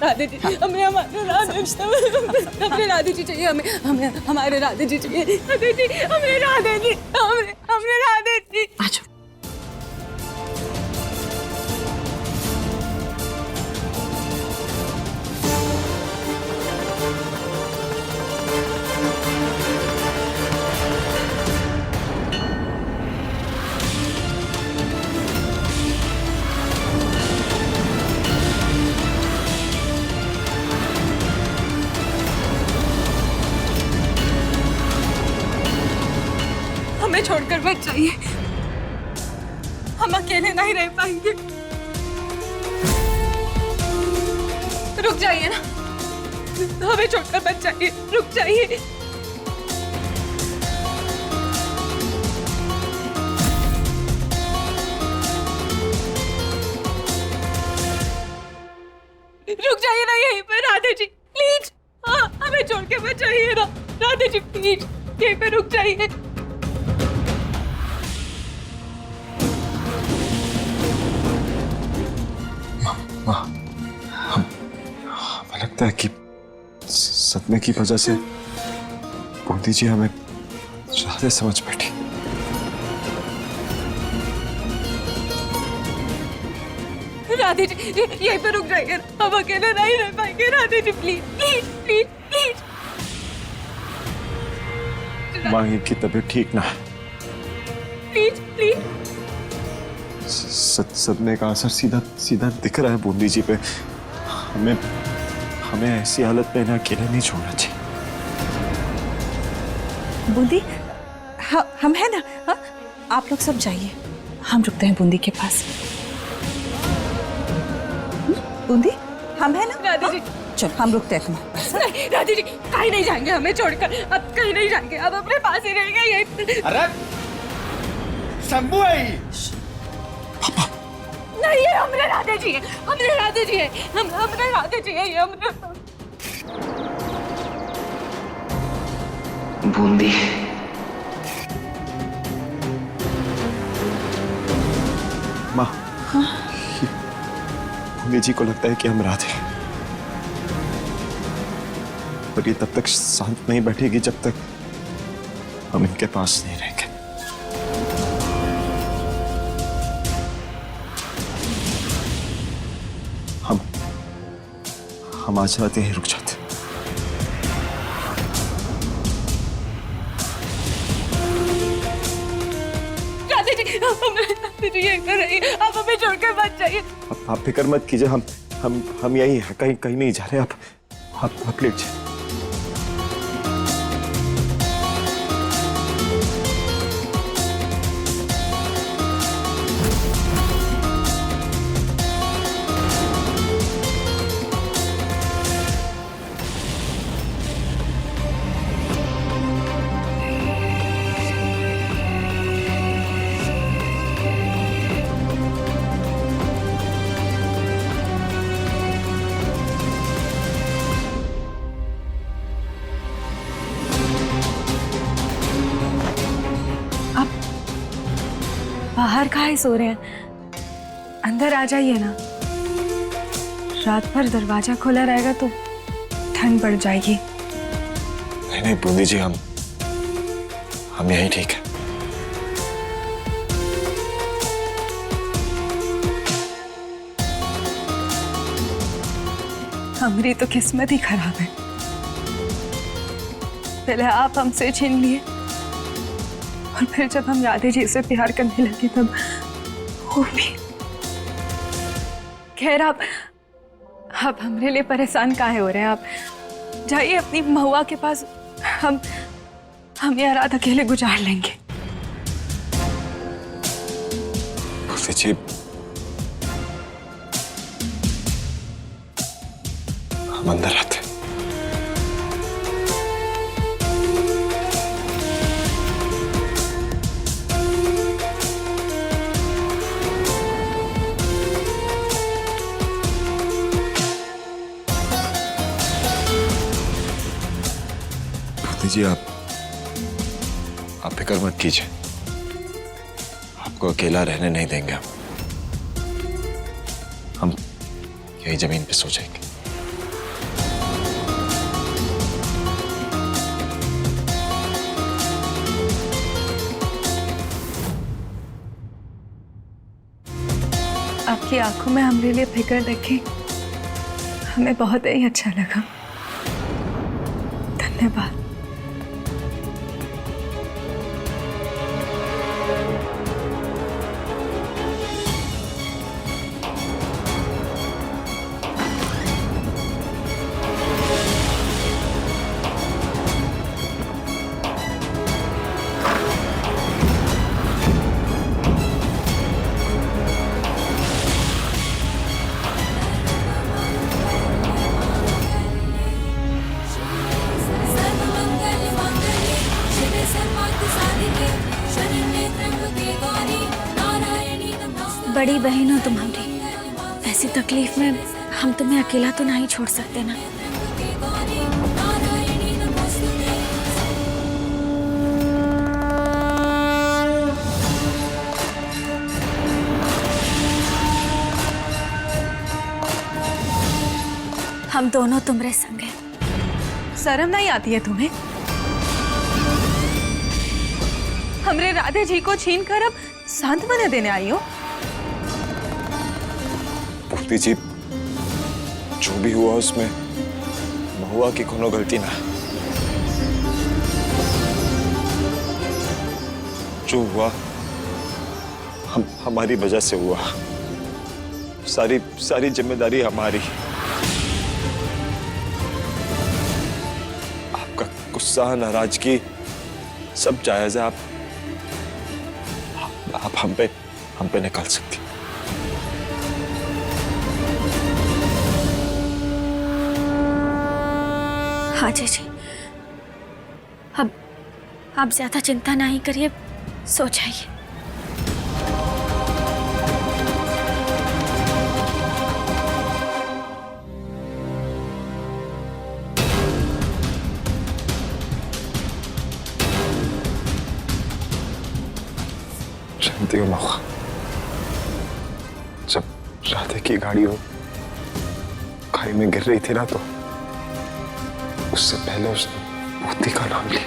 राधे जी, हमें हमारे राधे जी, हमें राधे जी चाहिए, हमें हमारे राधे जी चाहिए। राधे जी, हमें राधे जी, हमें राधे जी। आज हमें छोड़कर मत जाइए, हम अकेले नहीं रह पाएंगे। रुक जाइए ना, हमें छोड़कर मत जाइए, रुक जाइए। रुक जाइए ना यहीं पर राधे जी, प्लीज। हाँ, हमें छोड़ के मत जाइए ना राधे जी, प्लीज यहीं पे रुक जाइए। हमें लगता है कि सदमे की वजह से बूंदी जी हमें ज्यादा समझ बैठी। राधे जी, यहीं पे रुक जाइए, हम अकेले नहीं रह पाएंगे। Radhe ji, please please please please. माँ की तबीयत ठीक ना है, प्लीज प्लीज। सदमे का असर सीधा दिख रहा है बूंदी जी पे। हमें ऐसी हालत में ना अकेले नहीं छोड़ना चाहिए। बूंदी, हम है ना, हाँ? आप लोग सब जाइए, हम रुकते हैं बूंदी के पास। बूंदी, हम है ना राधे जी, चलो हम रुकते हैं तुम्हारे पास। नहीं राधे जी, कहीं नहीं जाएंगे हमें छोड़कर, अब कहीं नहीं जाएंगे, अब अपने पास ही रहेंगे यहीं। अरे शंभू है नहीं, ये हमरे राधे जी है, हमरे राधे जी है, हमरे राधे जी है, ये हमरे। बूंदी, माँ, बूंदी जी को लगता है कि हम राधे, पर ये तब तक शांत नहीं बैठेगी जब तक हम इनके पास नहीं रहेंगे। हम आज रात यहीं रुक जाते। राधे जी, हमरे राधे जी यहीं तो रहिए, आप हमें छोड़ के मत जाइए। आप फिक्र मत कीजिए, हम यही हैं, कहीं कहीं नहीं जा रहे। आप लेट जाइए। बाहर काहे सो रहे हैं? अंदर आ जाइए ना। रात भर दरवाजा खुला रहेगा तो ठंड बढ़ जाएगी। नहीं नहीं बूंदी जी, हम यहीं ठीक है। हमारी तो किस्मत ही खराब है। पहले आप हमसे छीन लिए और फिर जब हम राधे जी से प्यार करने लगे तब वो भी। खैर आप हमारे लिए परेशान काहे हो रहे हैं? आप जाइए अपनी महुआ के पास, हम यह रात अकेले गुजार लेंगे। जी हम अंदर आते। जी आप फिक्र मत कीजिए, आपको अकेला रहने नहीं देंगे। हम यही जमीन पे सो जाएंगे। आपकी आंखों में हमारे लिए फिक्र देखे हमें बहुत ही अच्छा लगा। धन्यवाद। बड़ी बहन हो तुम हमारी, ऐसी तकलीफ में हम तुम्हें अकेला तो नहीं छोड़ सकते ना। हम दोनों तुम्हारे संग हैं। शर्म नहीं आती है तुम्हें? हमरे राधे जी को छीन कर अब सांत्वना देने आई हो? पूर्ति जी, जो भी हुआ उसमें महुआ की कोनो गलती ना। जो हुआ हमारी वजह से हुआ। सारी जिम्मेदारी हमारी। आपका गुस्सा, नाराजगी सब जायज है। आप हम पे निकाल सकती। हाँ जी, अब आप ज्यादा चिंता नहीं करिए, सो जाइए। जानती हो महुआ, जब राधे की गाड़ी हो खाई में गिर रही थी ना, तो उससे पहले उसने पूती का नाम लिया।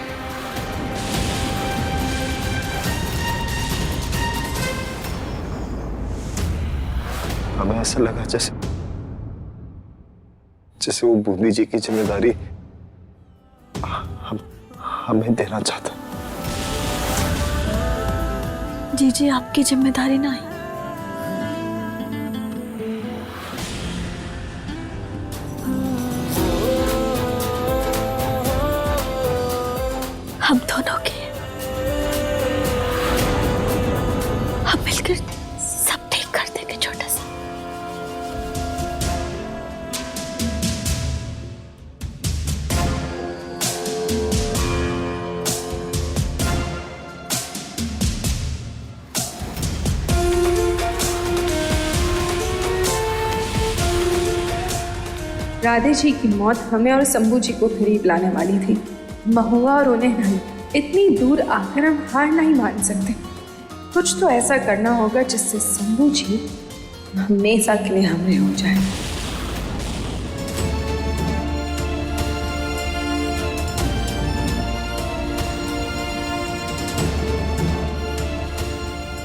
हमें ऐसा लगा जैसे वो बूंदी जी की जिम्मेदारी हमें देना चाहता। जी आपकी जिम्मेदारी नहीं, हम दोनों की है। हम मिलकर सब ठीक कर देंगे छोटा सा। राधे जी की मौत हमें और शंभू जी को करीब लाने वाली थी। महुआ और उन्हें नहीं, इतनी दूर आकर हम हार नहीं मान सकते। कुछ तो ऐसा करना होगा जिससे शंभू जी हमेशा के लिए हमरे हो जाए।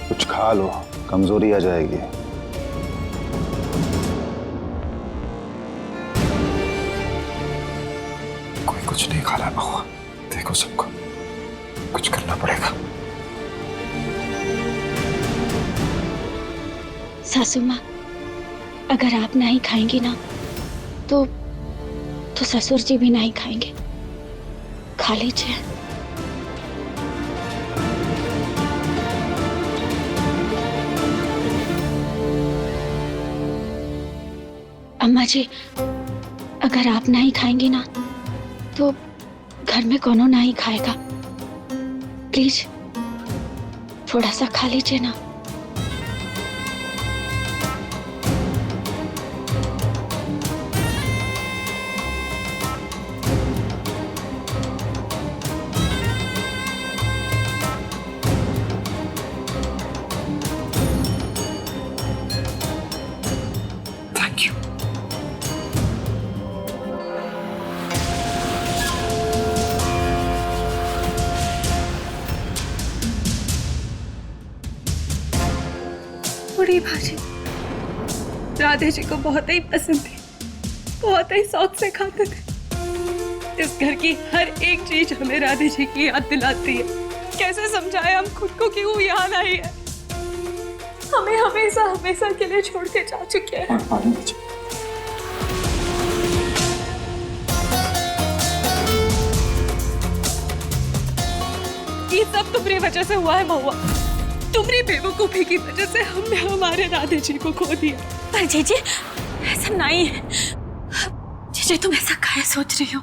कुछ खा लो, कमजोरी आ जाएगी। कोई कुछ नहीं खा रहा महुआ, देखो सबको कुछ करना पड़ेगा। सासू माँ, अगर आप नहीं खाएंगी ना तो ससुर जी भी नहीं खाएंगे। खा लीजिए। अम्मा जी, अगर आप नहीं खाएंगी ना तो घर में कोनो नहीं खाएगा। प्लीज थोड़ा सा खा लीजिए ना। Thank you. बूढ़ी भाजी राधे जी को बहुत ही पसंद थी, बहुत ही शौक से खाते थे। इस घर की हर एक चीज हमें राधे जी की याद दिलाती है। कैसे समझाए हम खुद को कि वो यहाँ नहीं है, हमें हमेशा हमेशा के लिए छोड़ के जा चुके हैं। ये सब तुम्हारी वजह से हुआ है महुआ। तुम्हारी बेवकूफी की वजह से हमने हमारे राधे जी को खो दिया। पर जीजी ऐसा नहीं है। जीजी तुम ऐसा काहे सोच रही हो?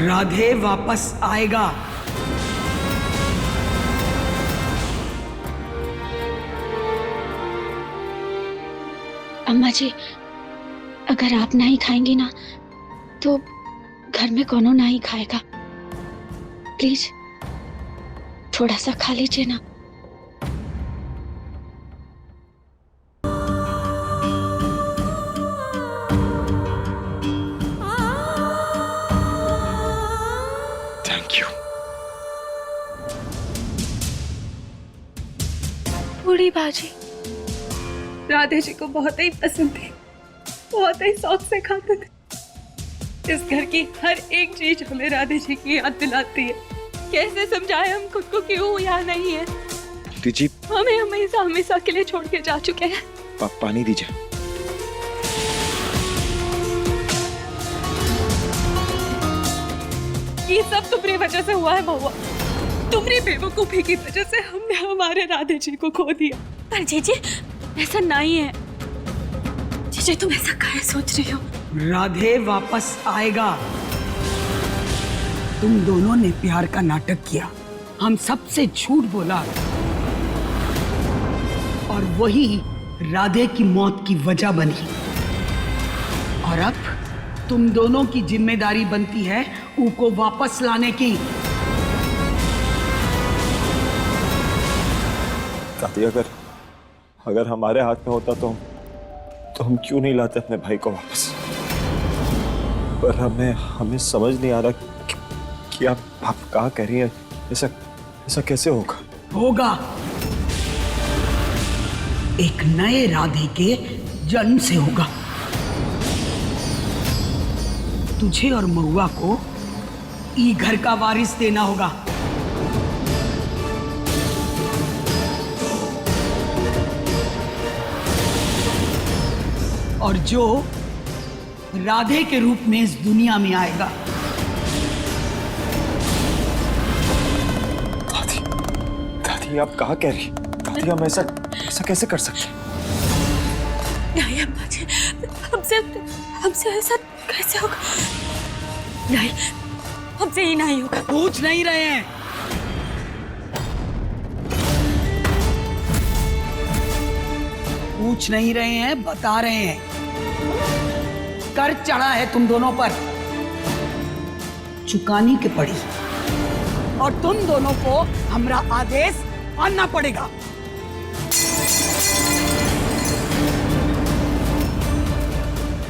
राधे वापस आएगा। अम्मा जी, अगर आप नहीं खाएंगी ना तो घर में कोनो नहीं खाएगा। प्लीज थोड़ा सा खा लीजिए ना। Thank you. बूढ़ी भाजी राधे जी को बहुत ही पसंद थी, बहुत ही शौक से खाते थे। इस घर की हर एक चीज हमें राधे जी की याद दिलाती है। कैसे समझाए हम खुद को कि वो यहाँ नहीं है। दीजिए, हमें हमेशा हमेशा के लिए छोड़ के जा चुके हैं। पानी दीजिए। ये सब तुम्हारी वजह से हुआ है महुआ। तुम्हारी बेवकूफी की वजह से हमने हमारे राधे जी को खो दिया। पर जीजी ऐसा नहीं है। जीजी तुम ऐसा काहे सोच रही हो? राधे वापस आएगा। तुम दोनों ने प्यार का नाटक किया, हम सबसे झूठ बोला और वही राधे की मौत की वजह बनी। और अब तुम दोनों की जिम्मेदारी बनती है उनको वापस लाने की। दादी, अगर हमारे हाथ में होता तो हम क्यों नहीं लाते अपने भाई को वापस? पर हमें समझ नहीं आ रहा कि आप कहाँ कह रही हैं। ऐसा कैसे होगा? एक नए राधे के जन्म से होगा। तुझे और महुआ को ई घर का वारिस देना होगा। और जो राधे के रूप में इस दुनिया में आएगा ये आप कहाँ कह रही? दादी हम ऐसा ऐसा कैसे कर सकते हैं? नहीं अम्मा जी, हमसे हमसे ऐसा कैसे होगा? नहीं, हमसे ही नहीं होगा। पूछ नहीं रहे हैं, पूछ नहीं रहे हैं, बता रहे हैं। कर चढ़ा है तुम दोनों पर, चुकानी के पड़ी, और तुम दोनों को हमारा आदेश मानना पड़ेगा।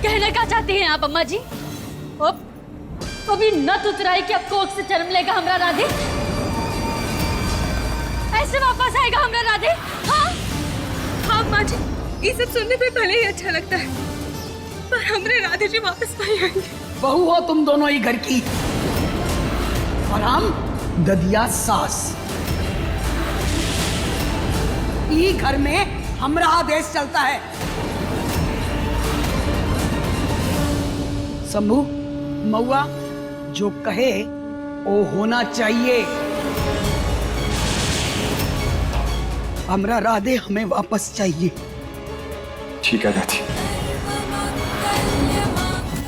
कहना क्या चाहती हैं आप अम्मा जी? अब कभी नत उतराई कि अब कोख से जन्म लेगा हमरा राधे? ऐसे वापस आएगा हमरा राधे? हाँ हाँ अम्मा जी, ये सब सुनने पे भले ही अच्छा लगता है, पर हमरे राधे जी वापस नहीं आएंगे। बहू हो तुम दोनों ही घर की, और हम ददिया सास। ई घर में हमारा आदेश चलता है। शंभू, मऊआ जो कहे वो होना चाहिए। हमरा राधे हमें वापस चाहिए। ठीक है दादी,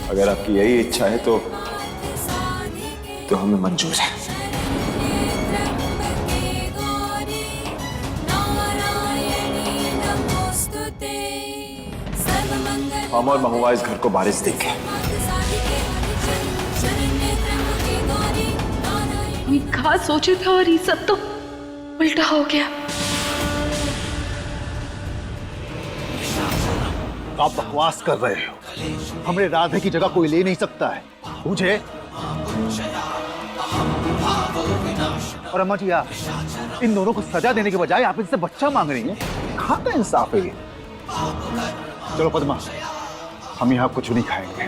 अगर आपकी यही इच्छा है तो हमें मंजूर है। हम और महुआ इस घर को बारिश देंगे। कहा सोचे था और ये सब तो उल्टा हो गया। आप बकवास कर रहे हो। हमरे राधे की जगह कोई ले नहीं सकता है, मुझे। और अम्मा जी, आप इन दोनों को सजा देने के बजाय आप इनसे बच्चा मांग रही हैं। कहाँ का इंसाफ है ये? चलो पद्मा, हम यहाँ कुछ नहीं खाएंगे।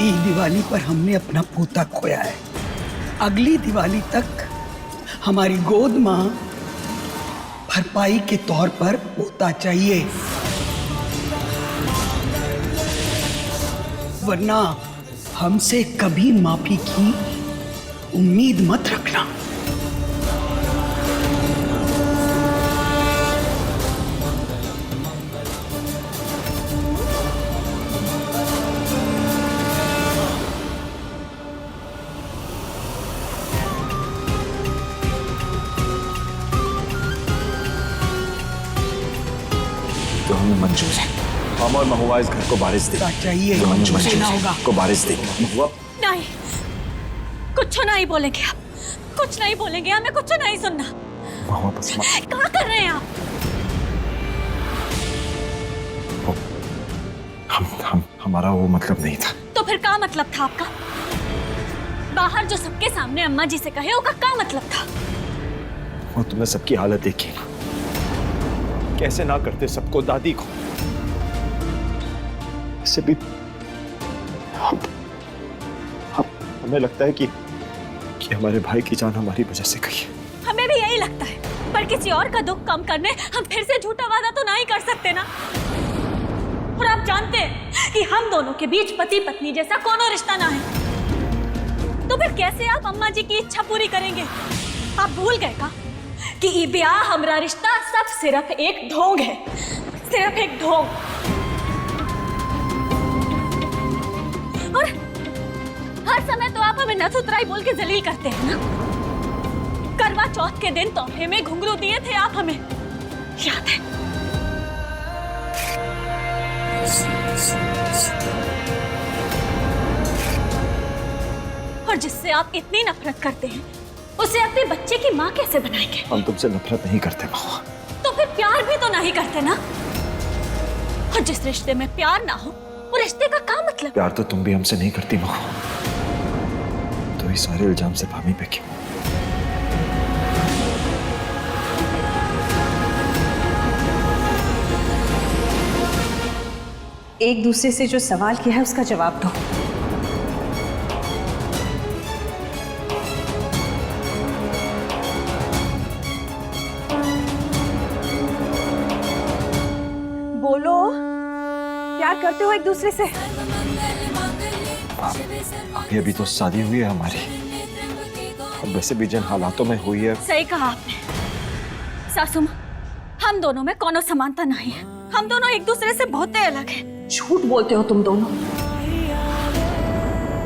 इस दिवाली पर हमने अपना पोता खोया है। अगली दिवाली तक हमारी गोद माँ भरपाई के तौर पर पोता चाहिए, वरना हमसे कभी माफी की उम्मीद मत रखना। तो हमें मंजूर है। हम और महुआ इस घर को बारिश देंगे। चाहिए तो हमें मंजूर मंजूर देना है। होगा। को बारिश देंगे। महुआ नहीं, कुछ नहीं बोलेंगे आप, कुछ नहीं बोलेंगे, हमें कुछ नहीं सुनना। महुआ बस मत। क्या कर रहे हैं आप? हमारा वो मतलब नहीं था। तो फिर क्या मतलब था आपका? बाहर जो सबके सामने अम्मा जी से कहे, उसका क्या मतलब था? वो तुमने सबकी हालत देखी ना, कैसे ना करते सबको, दादी को। इससे भी हमें लगता है कि हमारे भाई की जान हमारी वजह से गई है। हमें भी यही लगता है, पर किसी और का दुख कम करने हम फिर से झूठा वादा तो नहीं कर सकते ना। और आप जानते हैं कि हम दोनों के बीच पति पत्नी जैसा कोनो रिश्ता ना है, तो फिर कैसे आप अम्मा जी की इच्छा पूरी करेंगे? आप भूल गए का कि ये ब्याह हमारा रिश्ता सब सिर्फ एक ढोंग है, सिर्फ एक ढोंग। और हर समय तो आप हमें नथुतराई बोल के जलील करते हैं ना। करवा चौथ के दिन तोहफे में घुंघरू दिए थे आप हमें, याद है? और जिससे आप इतनी नफरत करते हैं, उसे अपने बच्चे की माँ कैसे बनाएंगे? हम तुमसे नफरत नहीं करते महुआ। तो फिर प्यार भी तो नहीं करते ना। और जिस रिश्ते में प्यार ना हो, वो रिश्ते का क्या मतलब? प्यार तो तुम भी हमसे नहीं करती महुआ, तो ये सारे इल्जाम सिर्फ हम ही पे क्यों? एक दूसरे से जो सवाल किया है उसका जवाब दो। बोलो, क्या प्यार करते हो एक दूसरे से? अभी अभी तो शादी हुई है हमारी, अब वैसे भी जिन हालातों में हुई है। सही कहा आपने सासू माँ, हम दोनों में कोनो समानता नहीं है। हम दोनों एक दूसरे से बहुत अलग हैं। झूठ बोलते हो तुम दोनों।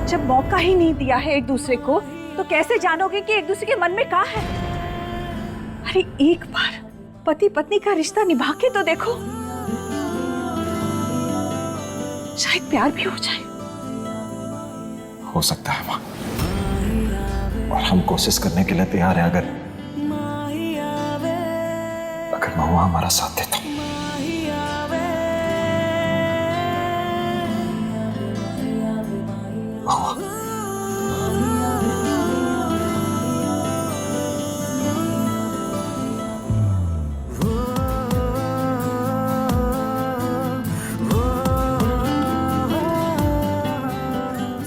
जब मौका ही नहीं दिया है एक दूसरे को, तो कैसे जानोगे कि एक दूसरे के मन में क्या है? अरे एक बार पति पत्नी का रिश्ता निभा के तो देखो, शायद प्यार भी हो जाए। हो सकता है माँ, और हम कोशिश करने के लिए तैयार हैं, अगर महुआ हमारा साथ देता। महुआ,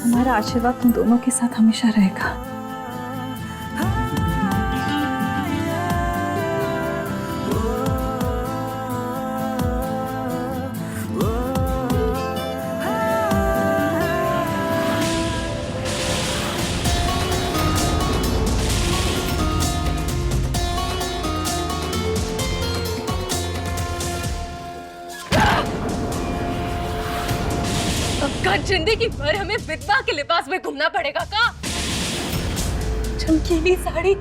हमारा आशीर्वाद तुम दोनों के साथ हमेशा रहेगा। जिंदगी भर हमें विधवा के लिबास में घूमना पड़ेगा का? चमकीली साड़ी,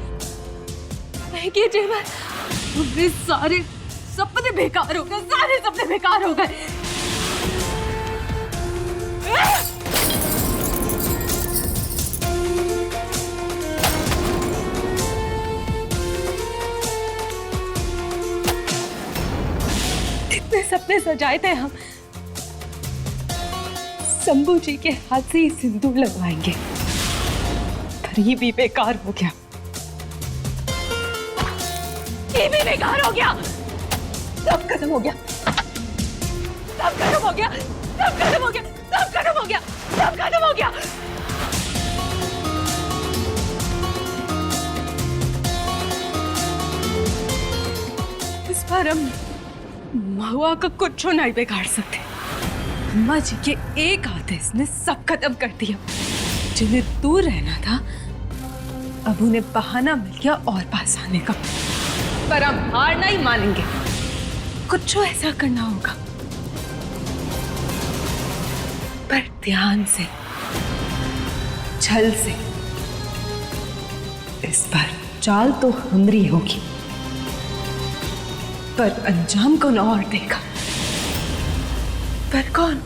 महंगे जेवर, मेरे सारे सपने बेकार हो गए, सारे सपने बेकार हो गए। कितने सपने सजाए थे हम, शंभू जी के हाथ से ही सिंदूर लगवाएंगे, पर ये भी बेकार हो गया। ये भी बेकार हो गया। सब खत्म हो गया, सब खत्म हो गया, सब खत्म हो गया, सब खत्म हो गया, सब खत्म हो गया। इस बार हम महुआ का कुछ नहीं बिगाड़ सकते। अम्मा जी के एक आदेश ने सब खत्म कर दिया। जिन्हें दूर रहना था, अब उन्हें बहाना मिल गया और पास आने का। पर हम हार नहीं मानेंगे, कुछ ऐसा करना होगा, पर ध्यान से, छल से। इस बार चाल तो हमरी होगी, पर अंजाम कौन और देगा। पर कौन?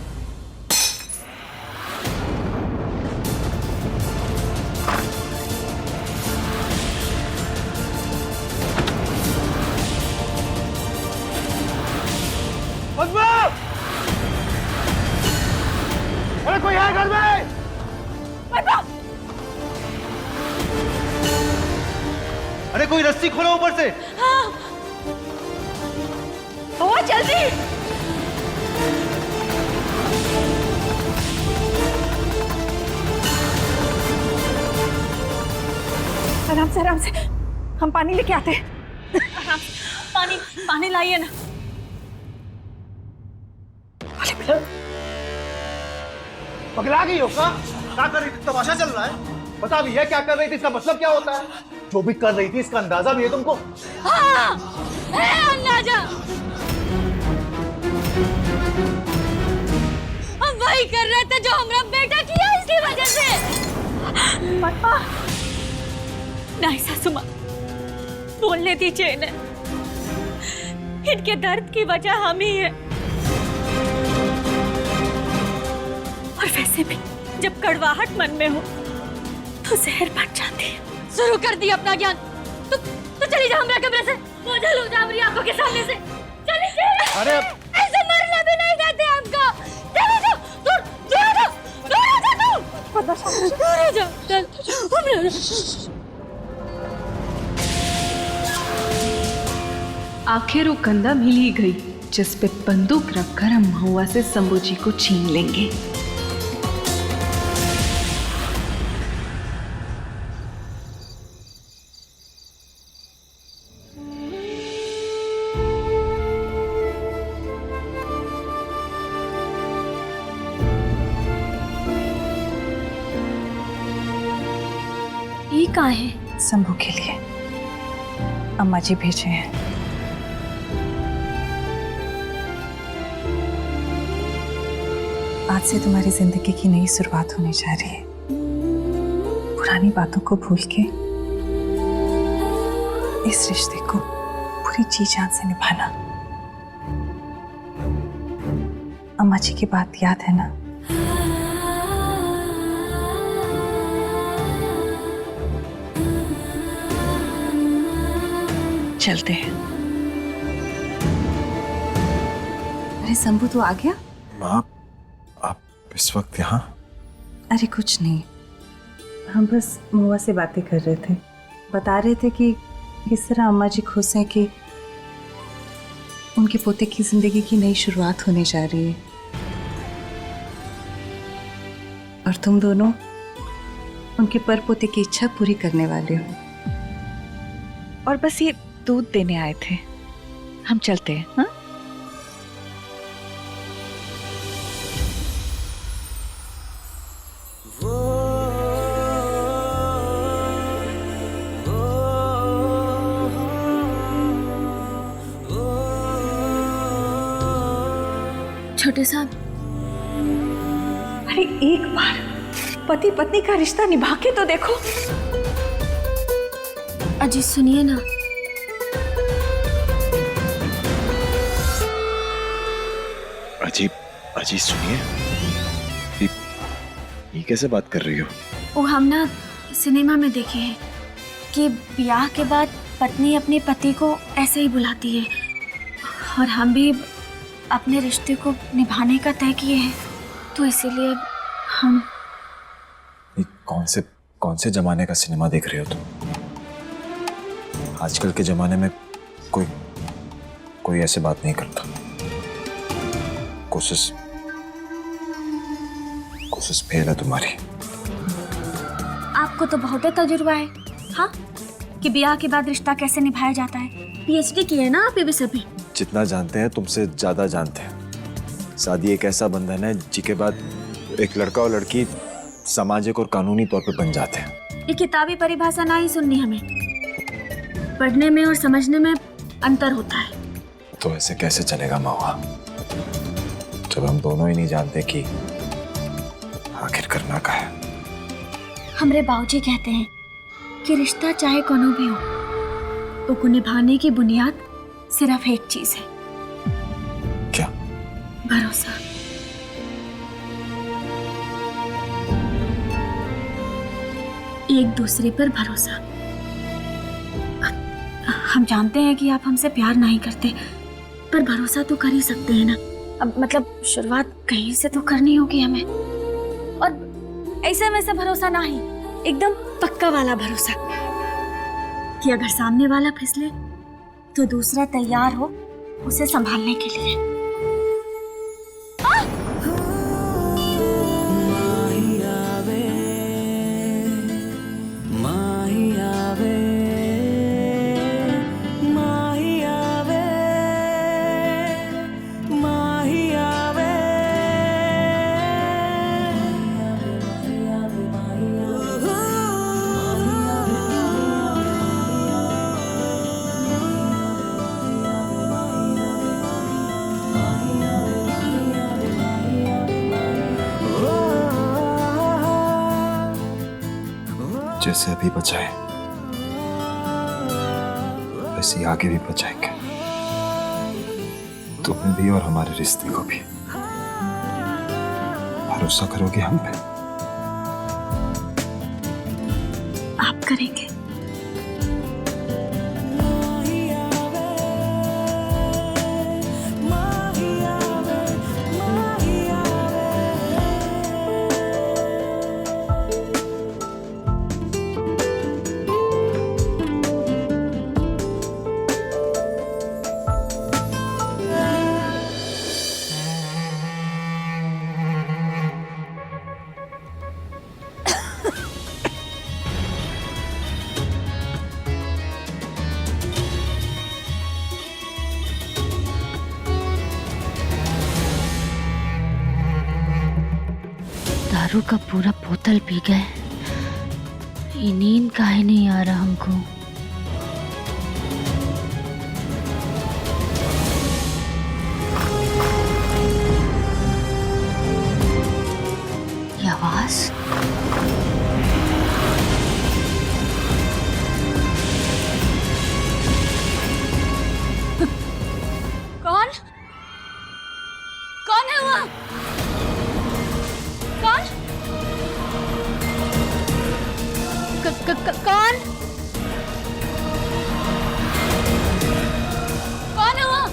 अरे कोई है घर में? अरे कोई रस्सी खोलो ऊपर से। हाँ। ओ जल्दी। आराम से हम पानी लेके आते हैं। पानी लाइए ना। पगला गई हो क्या कर रही थी? तमाशा चल रहा है। बता भी है क्या कर रही थी, इसका मतलब क्या होता है? जो भी कर रही थी इसका अंदाजा भी है तुमको? हाँ, है अंदाजा। हम वही कर रहे थे जो हमारा बेटा किया, इसकी वजह से। मम्मा नहीं सासू माँ, बोलने दीजिए इन्हें। इनके दर्द की वजह हम ही है। और वैसे भी जब कड़वाहट मन में हो तो जहर बन जाती है। शुरू कर दिया अपना ज्ञान। तो चली जा हमरा कमरे से, ओझल हो जा हमारी आंखों के सामने से। चली जा। अरे ऐसे मरना भी नहीं देते हमको। चली जा, दूर दूर हो जा तू। दूर हो जा, चल। आखिर वो कंधा मिल ही गई जिस पे बंदूक रखकर हम महुआ से शंभू जी को छीन लेंगे। कहाँ है? शंभू के लिए अम्मा जी भेजे हैं। आज से तुम्हारी जिंदगी की नई शुरुआत होने जा रही है। पुरानी बातों को भूल के इस रिश्ते को पूरी जी जान से निभाना। अम्मा जी की बात याद है ना? चलते हैं। अरे शंभू तो आ गया? माँ, आप इस वक्त यहाँ? अरे कुछ नहीं, हम बस मुआ से बातें कर रहे थे। बता रहे थे कि किस तरह अम्मा जी खुश हैं कि उनके पोते की जिंदगी की नई शुरुआत होने जा रही है और तुम दोनों उनके पर पोते की इच्छा पूरी करने वाले हो। और बस ये दूध देने आए थे। हम चलते हैं। हाँ? छोटे साहब, अरे एक बार पति पत्नी का रिश्ता निभा के तो देखो। अजी सुनिए ना। अजीब अजीब सुनिए, ये कैसे बात कर रही हो? वो हम ना सिनेमा में देखे हैं कि ब्याह के बाद पत्नी अपने पति को ऐसे ही बुलाती है, और हम भी अपने रिश्ते को निभाने का तय किए हैं, तो इसीलिए हम। ये कौन से जमाने का सिनेमा देख रहे हो तुम? आजकल के जमाने में कोई ऐसे बात नहीं करता। कोशिश फेल है तुम्हारी। आपको तो बहुत तजुर्बा है, हाँ, कि ब्याह के बाद रिश्ता कैसे निभाया जाता है। पीएचडी की है ना आप ये विषय पे। जितना जानते हैं तुमसे ज्यादा जानते हैं। शादी एक ऐसा बंधन है जिसके बाद एक लड़का और लड़की सामाजिक और कानूनी तौर पर बन जाते हैं। ये किताबी परिभाषा ना ही सुननी, हमें पढ़ने में और समझने में अंतर होता है। तो ऐसे कैसे चलेगा महुआ, जब हम दोनों ही नहीं जानते कि आखिर करना क्या है। हमरे बाबूजी कहते हैं कि रिश्ता चाहे कोनो भी हो, तो को निभाने की बुनियाद सिर्फ एक चीज है। क्या? भरोसा। एक दूसरे पर भरोसा। हम जानते हैं कि आप हमसे प्यार नहीं करते, पर भरोसा तो कर ही सकते हैं ना। अब मतलब शुरुआत कहीं से तो करनी होगी हमें, और ऐसे वैसे भरोसा नहीं, एकदम पक्का वाला भरोसा कि अगर सामने वाला फिसले तो दूसरा तैयार हो उसे संभालने के लिए। जैसे अभी बचाए वैसे आगे भी बचाएंगे, तुम्हें भी और हमारे रिश्ते को भी। भरोसा करोगे हम पे? आप करेंगे? दारू का पूरा बोतल पी गए। ये नींद काहे नहीं आ रहा हमको? ये आवाज कौन? कौन है वहाँ? कौन? कौन? कौन है वहाँ?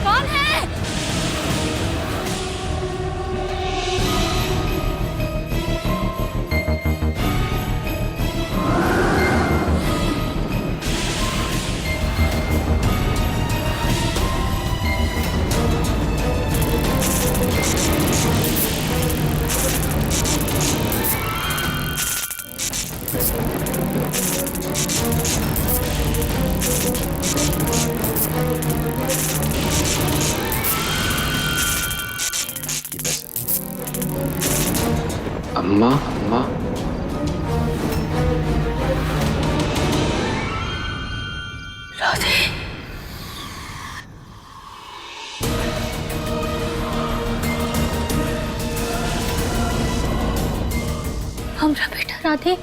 कौन है? अम्मा अम्मा राधे, हमरा बेटा राधे।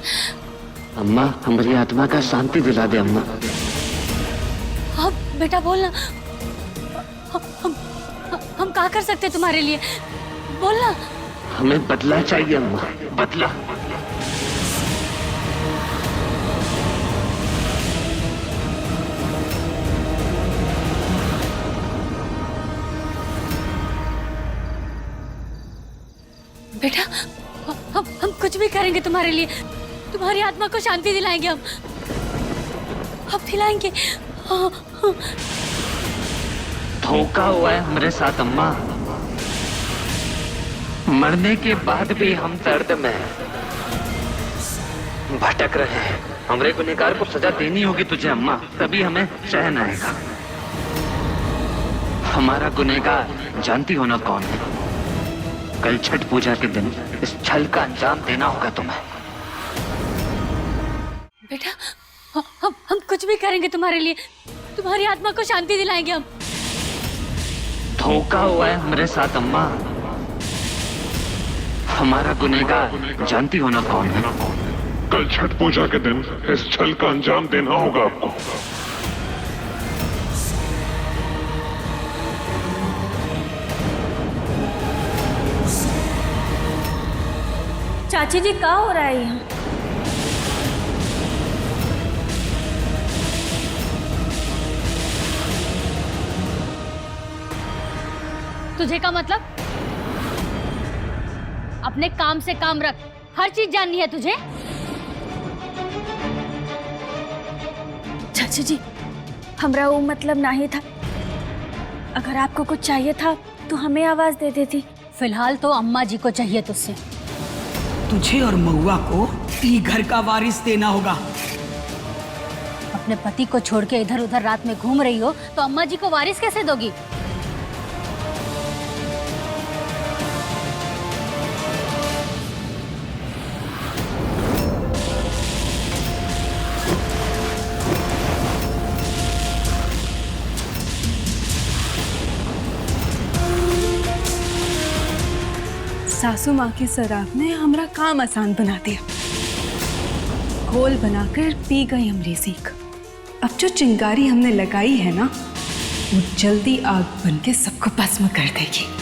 अम्मा हमारी आत्मा का शांति दिला दे अम्मा। अब बेटा बोलना, हम क्या कर सकते तुम्हारे लिए? बोलना। हमें बदला चाहिए अम्मा, बदला। बेटा हम कुछ भी करेंगे तुम्हारे लिए, तुम्हारी आत्मा को शांति दिलाएंगे हम दिलाएंगे। धोखा हुआ है हमारे साथ अम्मा। मरने के बाद भी हम दर्द में भटक रहे हैं। हमरे गुनहगार को सजा देनी होगी तुझे अम्मा, तभी हमें चैन आएगा। हमारा गुनहगार जानती हो ना कौन है? कल छठ पूजा के दिन इस छल का अंजाम देना होगा तुम्हें। बेटा हम कुछ भी करेंगे तुम्हारे लिए, तुम्हारी आत्मा को शांति दिलाएंगे हम। धोखा हुआ है हमारे साथ अम्मा। हमारा गुनहगार जानती हो ना कौन है? कल छठ पूजा के दिन इस छल का अंजाम देना होगा आपको। चाची जी क्या हो रहा है यहाँ? तुझे का मतलब? अपने काम से काम रख, हर चीज जाननी है तुझे। चाची जी हमरा वो मतलब नहीं था। अगर आपको कुछ चाहिए था तो हमें आवाज दे देती। फिलहाल तो अम्मा जी को चाहिए तुझसे। तुझे और महुआ को ई घर का वारिस देना होगा। अपने पति को छोड़ के इधर उधर रात में घूम रही हो तो अम्मा जी को वारिस कैसे दोगी? सासू माँ के शराब ने हमारा काम आसान बना दिया। घोल बनाकर पी गई हमरी सीख। अब जो चिंगारी हमने लगाई है ना, वो जल्दी आग बन के सबको भस्म कर देगी।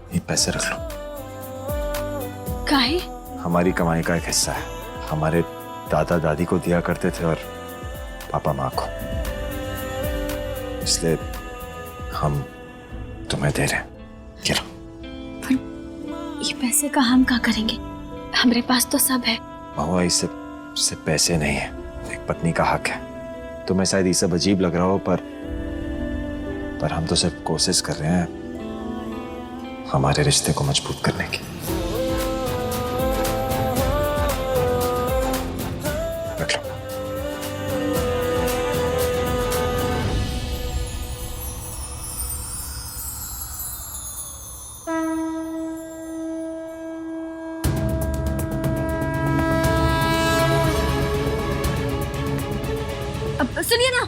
ये पैसे रख लो। काहे? हमारी कमाई का एक हिस्सा है। हमारे दादा दादी को दिया करते थे और पापा माँ को, इसलिए हम तुम्हें दे रहे हैं। ये लो। पर ये पैसे का हम क्या करेंगे? हमारे पास तो सब है। महुआ, इससे पैसे नहीं है, पत्नी का हक है। तुम्हें शायद ये सब अजीब लग रहा हो, पर हम तो सिर्फ कोशिश कर रहे हैं हमारे रिश्ते को मजबूत करने की। रख लो। अब सुनिए ना,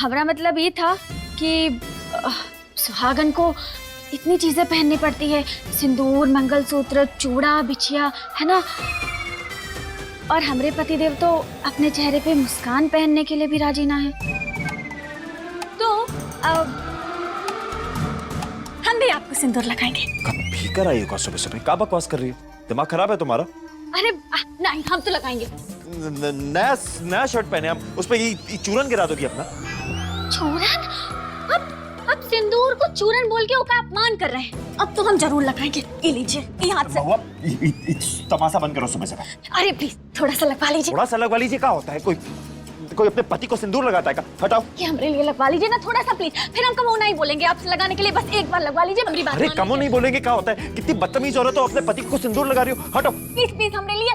हमारा मतलब ये था कि सुहागन को इतनी चीजें पहननी पड़ती है, सिंदूर, मंगलसूत्र, चूड़ा, बिछिया, है ना। और हमारे पतिदेव तो अपने चेहरे पे मुस्कान पहनने के लिए भी राजी ना है। तो हम भी आपको सिंदूर लगाएंगे। कब भीकर आई हो सुबह सुबह? क्या बकवास कर रही हो? दिमाग खराब है तुम्हारा? अरे नहीं, हम तो लगाएंगे। नया शर्ट पहने हम, उस पे ये चूरन गिरा दोगी अपना? चूरन? अब सिंदूर को चूरन बोल के उसका अपमान कर रहे हैं। अब तो हम जरूर लगाएंगे। ये लीजिए, ये हाथ से। तमाशा बंद करो सुबह से। अरे प्लीज थोड़ा सा लगवा लीजिए। थोड़ा सा लगवा लीजिए? क्या होता है? कोई अपने पति को सिंदूर लगाता है क्या? हटाओ। ये हमारे लिए लगवा लीजिए ना थोड़ा सा प्लीज। फिर हम कमो नहीं बोलेंगे आपसे लगाने के लिए, बस एक बार लगवा लीजिए। मेरी बात अरे कमो नहीं बोलेंगे? क्या होता है? कितनी बदतमीज औरत हो, अपने पति को सिंदूर लगा रही हो। हटो प्लीज प्लीज हमारे लिए।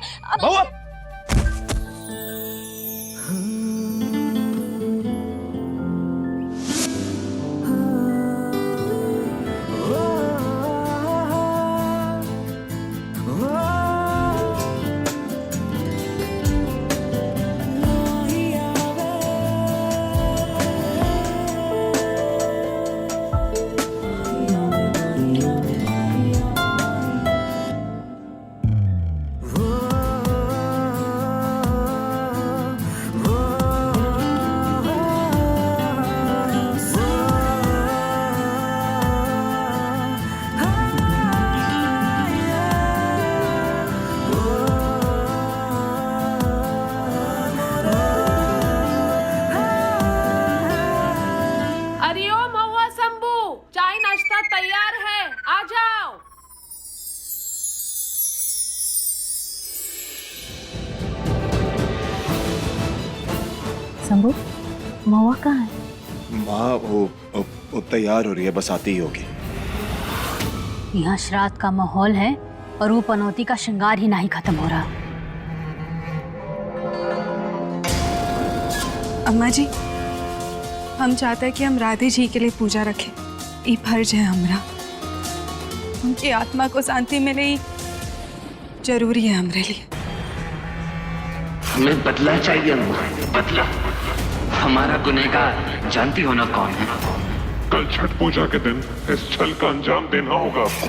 तैयार है, आ जाओ। शंभू, महुआ कहाँ है? माँ वो तैयार हो रही है, बस आती ही होगी। यहाँ श्राद्ध का माहौल है और वो पनौती का श्रृंगार ही नहीं खत्म हो रहा। अम्मा जी, हम चाहते हैं कि हम राधे जी के लिए पूजा रखें। ये फर्ज है हमारा। उनकी आत्मा को शांति मिले ही जरूरी है हमारे लिए। हमें बदला चाहिए अम्मा, बदला। हमारा गुनहगार जानती हो ना कौन है? कल छठ पूजा के दिन इस छल का अंजाम देना होगा आपको।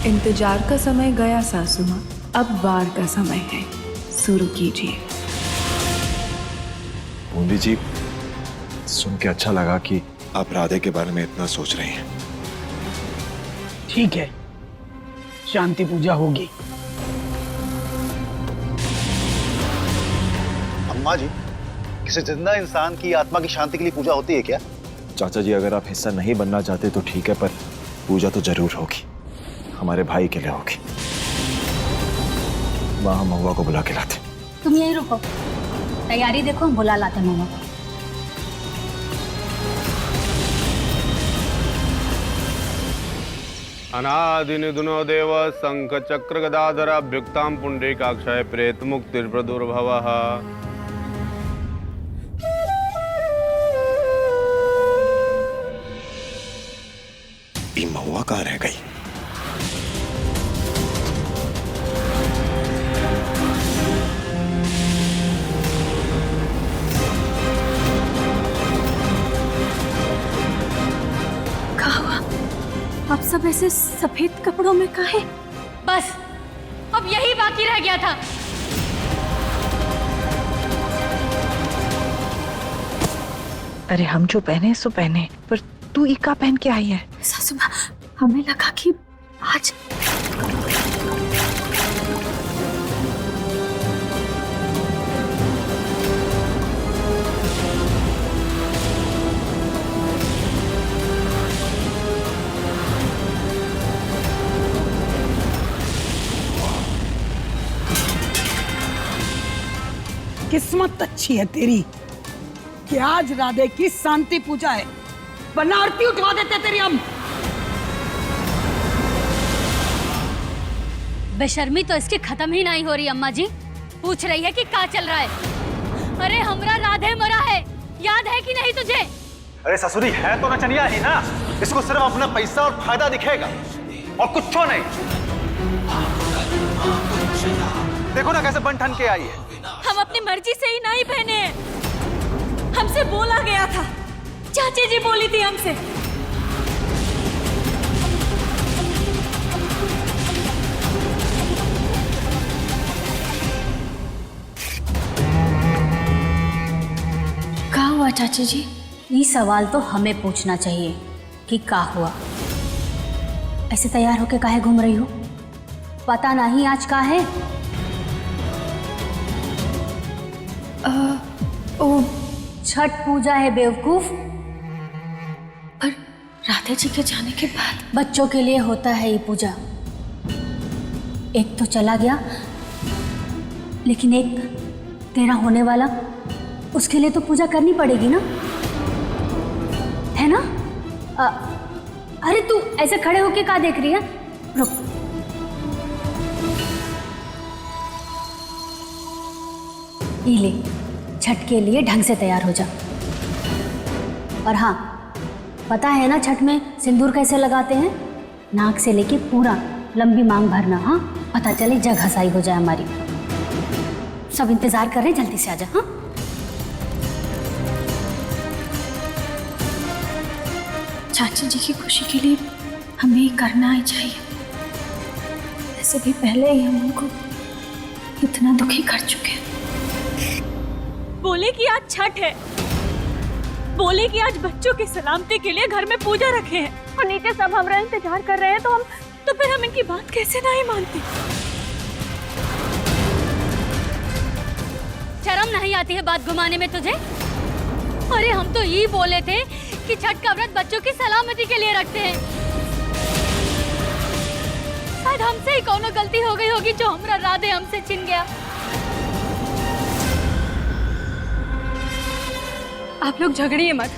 इंतजार का समय गया सासू माँ, अब वार का समय है, शुरू कीजिए। बूंदी जी, सुन के अच्छा लगा कि आप राधे के बारे में इतना सोच रही हैं। ठीक है, शांति पूजा होगी। अम्मा जी, किसी जिंदा इंसान की आत्मा की शांति के लिए पूजा होती है क्या? चाचा जी, अगर आप हिस्सा नहीं बनना चाहते तो ठीक है, पर पूजा तो जरूर होगी। हमारे भाई के लिए होगी। वहां महुआ को बुला के लाते। तुम यहीं रुको, तैयारी देखो, हम बुला लाते महुआ को। अनादिनिधुनो देव शंख चक्र गदाधर अभ्युक्तां पुंडरीकाक्षाय प्रेत मुक्तिर्प्रदुर्भवः। ये महुआ कहाँ रह गई? अब सब ऐसे सफेद कपड़ों में काहे? बस अब यही बाकी रह गया था। अरे हम जो पहने सो पहने, पर तू इका पहन के आई है। सासू माँ, हमें लगा कि आज किस्मत अच्छी है तेरी कि आज राधे की शांति पूजा है, वरना आरती उठवा देते तेरी हम। बेशर्मी तो इसकी खत्म ही नहीं हो रही। अम्मा जी पूछ रही है कि क्या चल रहा है। अरे हमरा राधे मरा है, याद है कि नहीं तुझे? अरे ससुरी है तो नचनिया ही ना, इसको सिर्फ अपना पैसा और फायदा दिखेगा और कुछ नहीं। देखो ना कैसे बन ठन के आई है। हम अपनी मर्जी से ही नहीं पहने हैं, हमसे बोला गया था, चाची जी बोली थी हमसे। क्या हुआ चाची जी? ये सवाल तो हमें पूछना चाहिए कि क्या हुआ। ऐसे तैयार होके काहे घूम रही हो? पता नहीं आज का है? ओ छठ पूजा है बेवकूफ। पर राधे जी के जाने के बाद बच्चों के लिए होता है ये पूजा। एक तो चला गया, लेकिन एक तेरा होने वाला, उसके लिए तो पूजा करनी पड़ेगी ना, है ना? अरे तू ऐसे खड़े होके क्या देख रही है? रुक। ये ले, छठ के लिए ढंग से तैयार हो जा। और हाँ, पता है ना छठ में सिंदूर कैसे लगाते हैं? नाक से लेके पूरा लंबी मांग भरना। हाँ, पता चले जग हंसाई हो जाए हमारी। सब इंतजार कर रहे हैं, जल्दी से आ जा। हाँ, चाची जी की खुशी के लिए हमें ही करना ही चाहिए। वैसे भी पहले ही हम उनको इतना दुखी कर चुके हैं। बोले कि आज छठ है, बोले कि आज बच्चों की सलामती के लिए घर में पूजा रखे हैं, और नीचे सब हमारा इंतजार कर रहे हैं, तो फिर हम इनकी बात कैसे नहीं मानते? शर्म नहीं आती है बात घुमाने में तुझे? अरे हम तो ये बोले थे कि छठ का व्रत बच्चों की सलामती के लिए रखते हैं। शायद हमसे ही कोनो गलती हो गई होगी जो हमारा राधे हमसे छिन गया। आप लोग झगड़िए मत,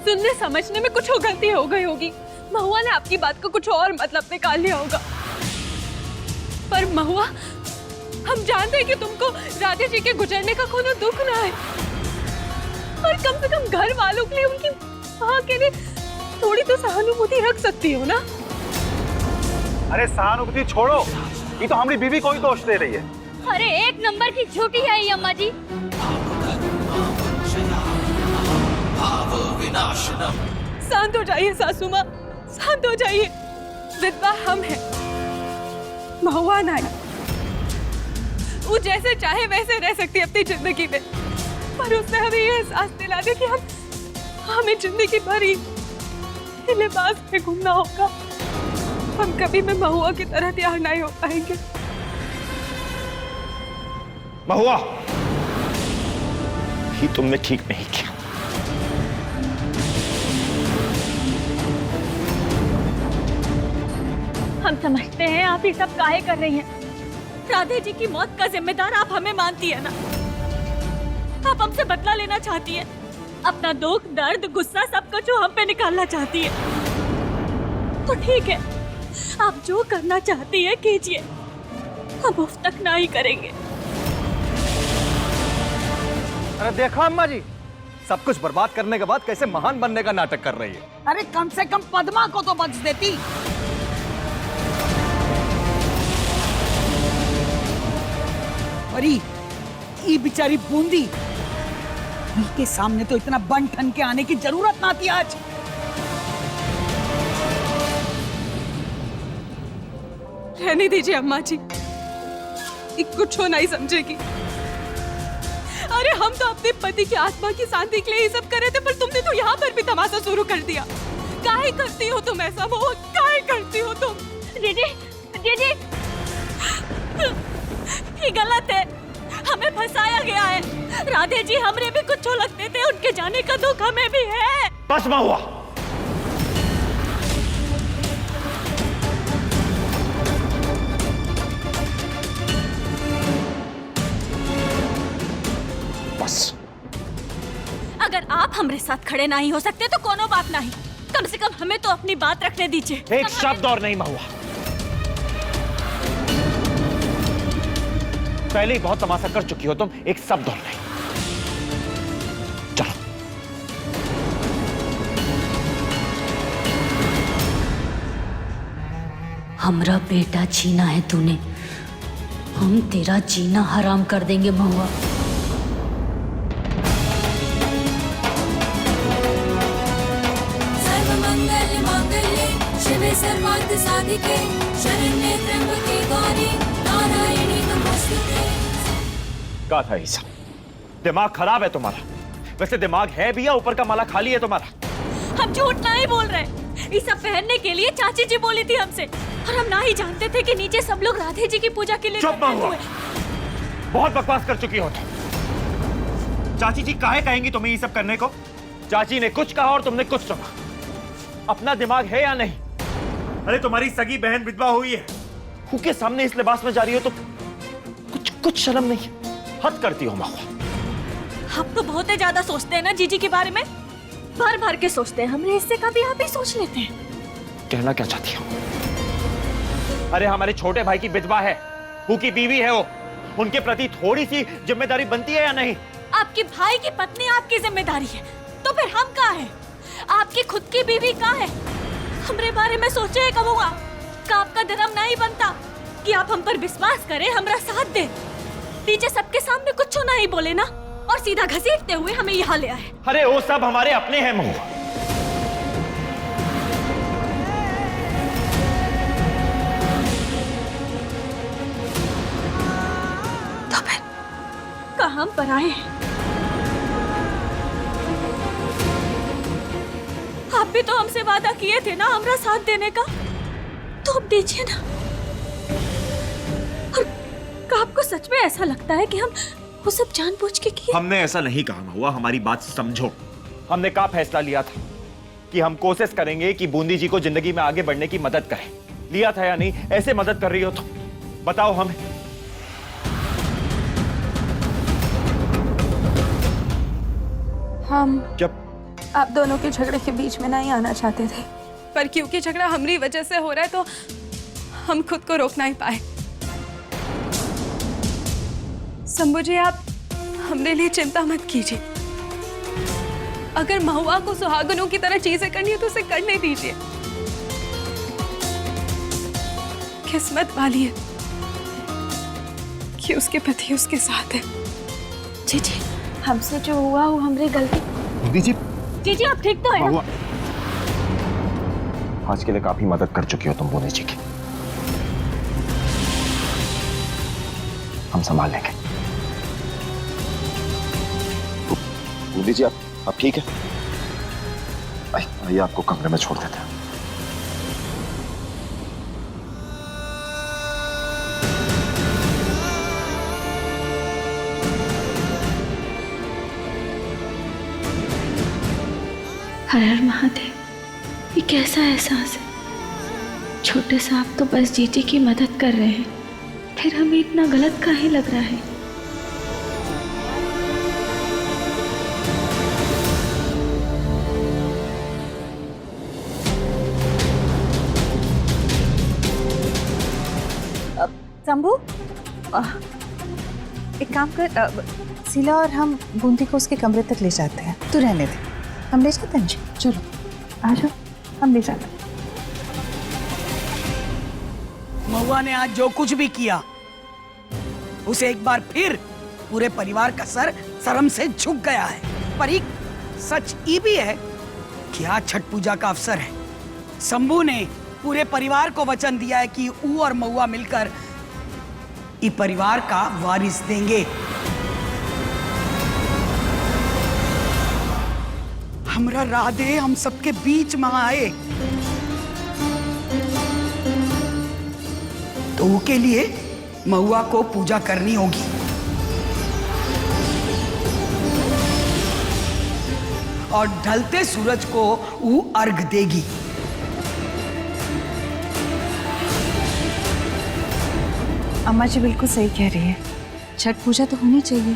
सुनने समझने में कुछ गलती हो गई होगी। महुआ ने आपकी बात को कुछ और मतलब निकाल लिया होगा। पर महुआ, हम जानते हैं कि तुमको राधे जी के गुजरने का कोनो दुख ना है, और कम से कम घर वालों के लिए, उनकी माँ के लिए थोड़ी तो सहानुभूति रख सकती हो ना। अरे सहानुभूति छोड़ो, ये तो हमारी बीवी को ही दोष दे रही है। अरे एक नंबर की झूठी है ये अम्मा जी। शांत हो जाइए सासू माँ, शांत हो जाइए। विधवा हम हैं, महुआ नहीं। वो जैसे चाहे वैसे रह सकती है अपनी जिंदगी में, पर उसने हमें ये एहसास दिला दिया कि हमें जिंदगी भर ही लिबास में घूमना होगा। हम कभी भी महुआ की तरह तैयार नहीं हो पाएंगे। महुआ, ही तुमने ठीक नहीं किया। हम समझते हैं आप ये सब काहे कर रही हैं। राधे जी की मौत का जिम्मेदार आप हमें मानती है ना? आप हमसे बदला लेना चाहती है, अपना दुख, दर्द, गुस्सा सब कुछ हम पे निकालना चाहती है। तो ठीक है, आप जो करना चाहती है कीजिए, हम उफ तक ना ही करेंगे। अरे देखो अम्मा जी, सब कुछ बर्बाद करने के बाद कैसे महान बनने का नाटक कर रही है। अरे कम से कम पद्मा को तो बख्श देती। अरे ये बेचारी बूंदी के सामने तो इतना बन ठन के आने की जरूरत ना थी आज। रहने दीजिए अम्मा जी, कुछ हो नहीं समझेगी। अरे हम तो अपने पति की आत्मा की शांति के लिए ये सब कर रहे थे, पर तुमने तो यहाँ पर भी तमाशा शुरू कर दिया। काहे करती हो तुम ऐसा? वो काहे करती हो तुम? दीदी, दीदी, ये गलत है, हमें फंसाया गया है। राधे जी हमरे भी कुछ लगते थे, उनके जाने का दुख हमें भी है। बस महुआ, हमरे साथ खड़े नहीं हो सकते तो कोनो बात नहीं, कम से कम हमें तो अपनी बात रखने दीजिए। एक शब्द और नहीं महुआ। पहले ही बहुत तमाशा कर चुकी हो तुम, एक शब्द और नहीं। चलो। हमरा बेटा जीना है तूने, हम तेरा जीना हराम कर देंगे महुआ। सर्वमंगल मांगल्ये शिवे सर्वार्थ साधिके शरण्ये त्र्यंबके गौरी नारायणी नमोस्तुते। क्या था ईसा? दिमाग खराब है तुम्हारा। वैसे दिमाग है भी या ऊपर का माला खाली है तुम्हारा? हम झूठ नहीं बोल रहे, ये सब पहनने के लिए चाची जी बोली थी हमसे, और हम ना ही जानते थे कि नीचे सब लोग राधे जी की पूजा के लिए चुप महुआ, बहुत बकवास कर चुकी हो तुम। चाची जी काहे कहेंगी तुम्हें ये सब करने को? चाची ने कुछ कहा और तुमने कुछ सुना। अपना दिमाग है या नहीं? अरे तुम्हारी सगी बहन विधवा हुई है, खूह के सामने इस लिबास में जा रही हो तो कुछ शर्म नहीं? हद करती हो महुआ। आप तो बहुत ही ज्यादा सोचते हैं ना जीजी के बारे में, भर भर के सोचते हैं, हमने इससे कभी आप ही सोच लेते हैं। कहना क्या चाहती हो? अरे हमारे छोटे भाई की विधवा है, वो की बीवी है, वो उनके प्रति थोड़ी सी जिम्मेदारी बनती है या नहीं? आपके भाई की पत्नी आपकी जिम्मेदारी है, तो फिर हम कहाँ हैं? आपकी खुद की बीवी कहाँ है? हमरे बारे में सोचे कब हुआ का आपका धर्म नहीं बनता कि आप हम पर विश्वास करें, हमारा साथ दें। नीचे सबके सामने कुछ नहीं बोले ना, और सीधा घसीटते हुए हमें यहाँ ले आए। अरे वो सब हमारे अपने हैं महुआ। तो फिर कहाँ हम पर आए हैं? आप भी तो हमसे वादा किए थे ना हमारा साथ देने का, तो अब दीजिए ना। और क्या आपको सच में ऐसा लगता है कि हम वो सब जानबूझ के किए? हमने ऐसा नहीं कहा महुआ, हमारी बात समझो। हमने क्या फैसला लिया था कि हम कोशिश करेंगे कि बूंदी जी को जिंदगी में आगे बढ़ने की मदद करें। लिया था या नहीं? ऐसे मदद कर रही हो तो बताओ हमें। हम जब आप दोनों के झगड़े के बीच में नहीं आना चाहते थे, पर क्योंकि झगड़ा हमारी वजह से हो रहा है तो हम खुद को रोक नहीं पाए। शंभू जी, आप हमने लिए चिंता मत कीजिए। अगर महुआ को सुहागनों की तरह चीजें करनी है तो उसे करने दीजिए। किस्मत वाली है कि उसके पति उसके साथ है। जी जी, हमसे जो हुआ वो हमारी गलती। बूंदी जी, जीजी आप ठीक तो है ना? आज के लिए काफी मदद कर चुकी हो तुम बूंदी जी की, हम संभाल लेंगे। बूंदी जी आप ठीक है? आइए आपको कमरे में छोड़ देते हैं। हर हर महादेव, ये कैसा एहसास है? छोटे साहब तो बस जीजी की मदद कर रहे हैं, फिर हमें इतना गलत काहे लग रहा है? शंभू, एक काम कर, शीला और हम बूंदी को उसके कमरे तक ले जाते हैं। तू रहने दे, हम ले जाते हैं। चलो आ जाओ, हम ले जाते हैं। महुआ ने आज जो कुछ भी किया उसे एक बार फिर पूरे परिवार का सर शर्म से झुक गया है। पर एक सच ये भी है कि आज छठ पूजा का अवसर है। शंभू ने पूरे परिवार को वचन दिया है कि ऊ और महुआ मिलकर ये परिवार का वारिस देंगे। हमरा राधे हम सबके बीच में आए तो के लिए महुआ को पूजा करनी होगी। और ढलते सूरज को वो अर्घ देगी। अम्मा जी बिल्कुल सही कह रही है, छठ पूजा तो होनी चाहिए।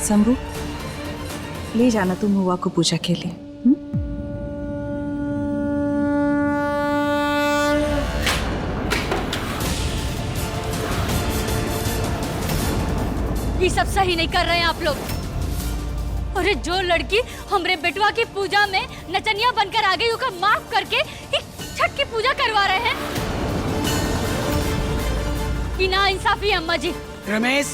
शंभू, ले जाना तुम महुआ को पूजा के लिए। ये सब सही नहीं कर रहे हैं आप लोग। अरे जो लड़की हमरे बेटवा की पूजा में नचनिया बनकर आ गई, उसे माफ करके एक छठ की पूजा करवा रहे हैं। कि ना इंसाफी अम्मा जी। रमेश,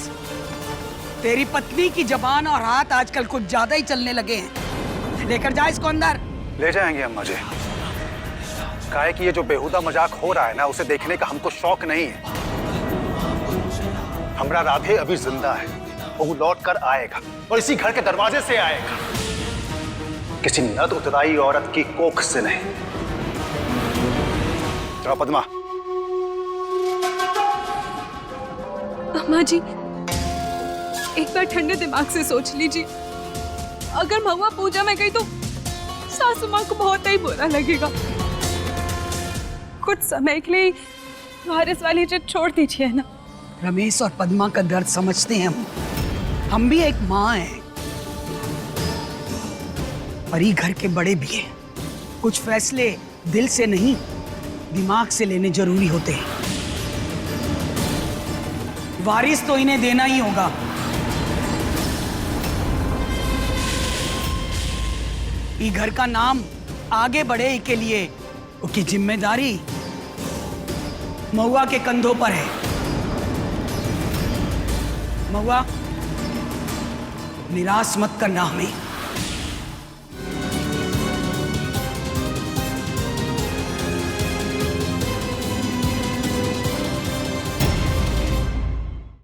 तेरी पत्नी की जबान और हाथ आजकल कुछ ज्यादा ही चलने लगे हैं। लेकर जा इसको अंदर। ले जाएंगे अम्मा जी। काहे कि ये जो बेहुदा मजाक हो रहा है ना, उसे देखने का हमको शौक नहीं है। हमरा राधे अभी जिंदा है, वो लौट कर आएगा और इसी घर के दरवाजे से आएगा, किसी नद उतराई औरत की कोख से नहीं। चलो पद्मा। अम्मा जी, एक बार ठंडे दिमाग से सोच लीजिए। अगर महुआ पूजा में गई तो सासू माँ को बहुत ही बुरा लगेगा। कुछ समय के लिए वारिस वाली जिद छोड़ दीजिए ना। रमेश और पद्मा का दर्द समझते हैं हम भी एक माँ हैं, और ये घर के बड़े भी हैं। कुछ फैसले दिल से नहीं, दिमाग से लेने जरूरी होते हैं। वारिस तो इन्हें देना ही होगा। ये घर का नाम आगे बढ़े के लिए उसकी जिम्मेदारी महुआ के कंधों पर है। महुआ, निराश मत करना हमें।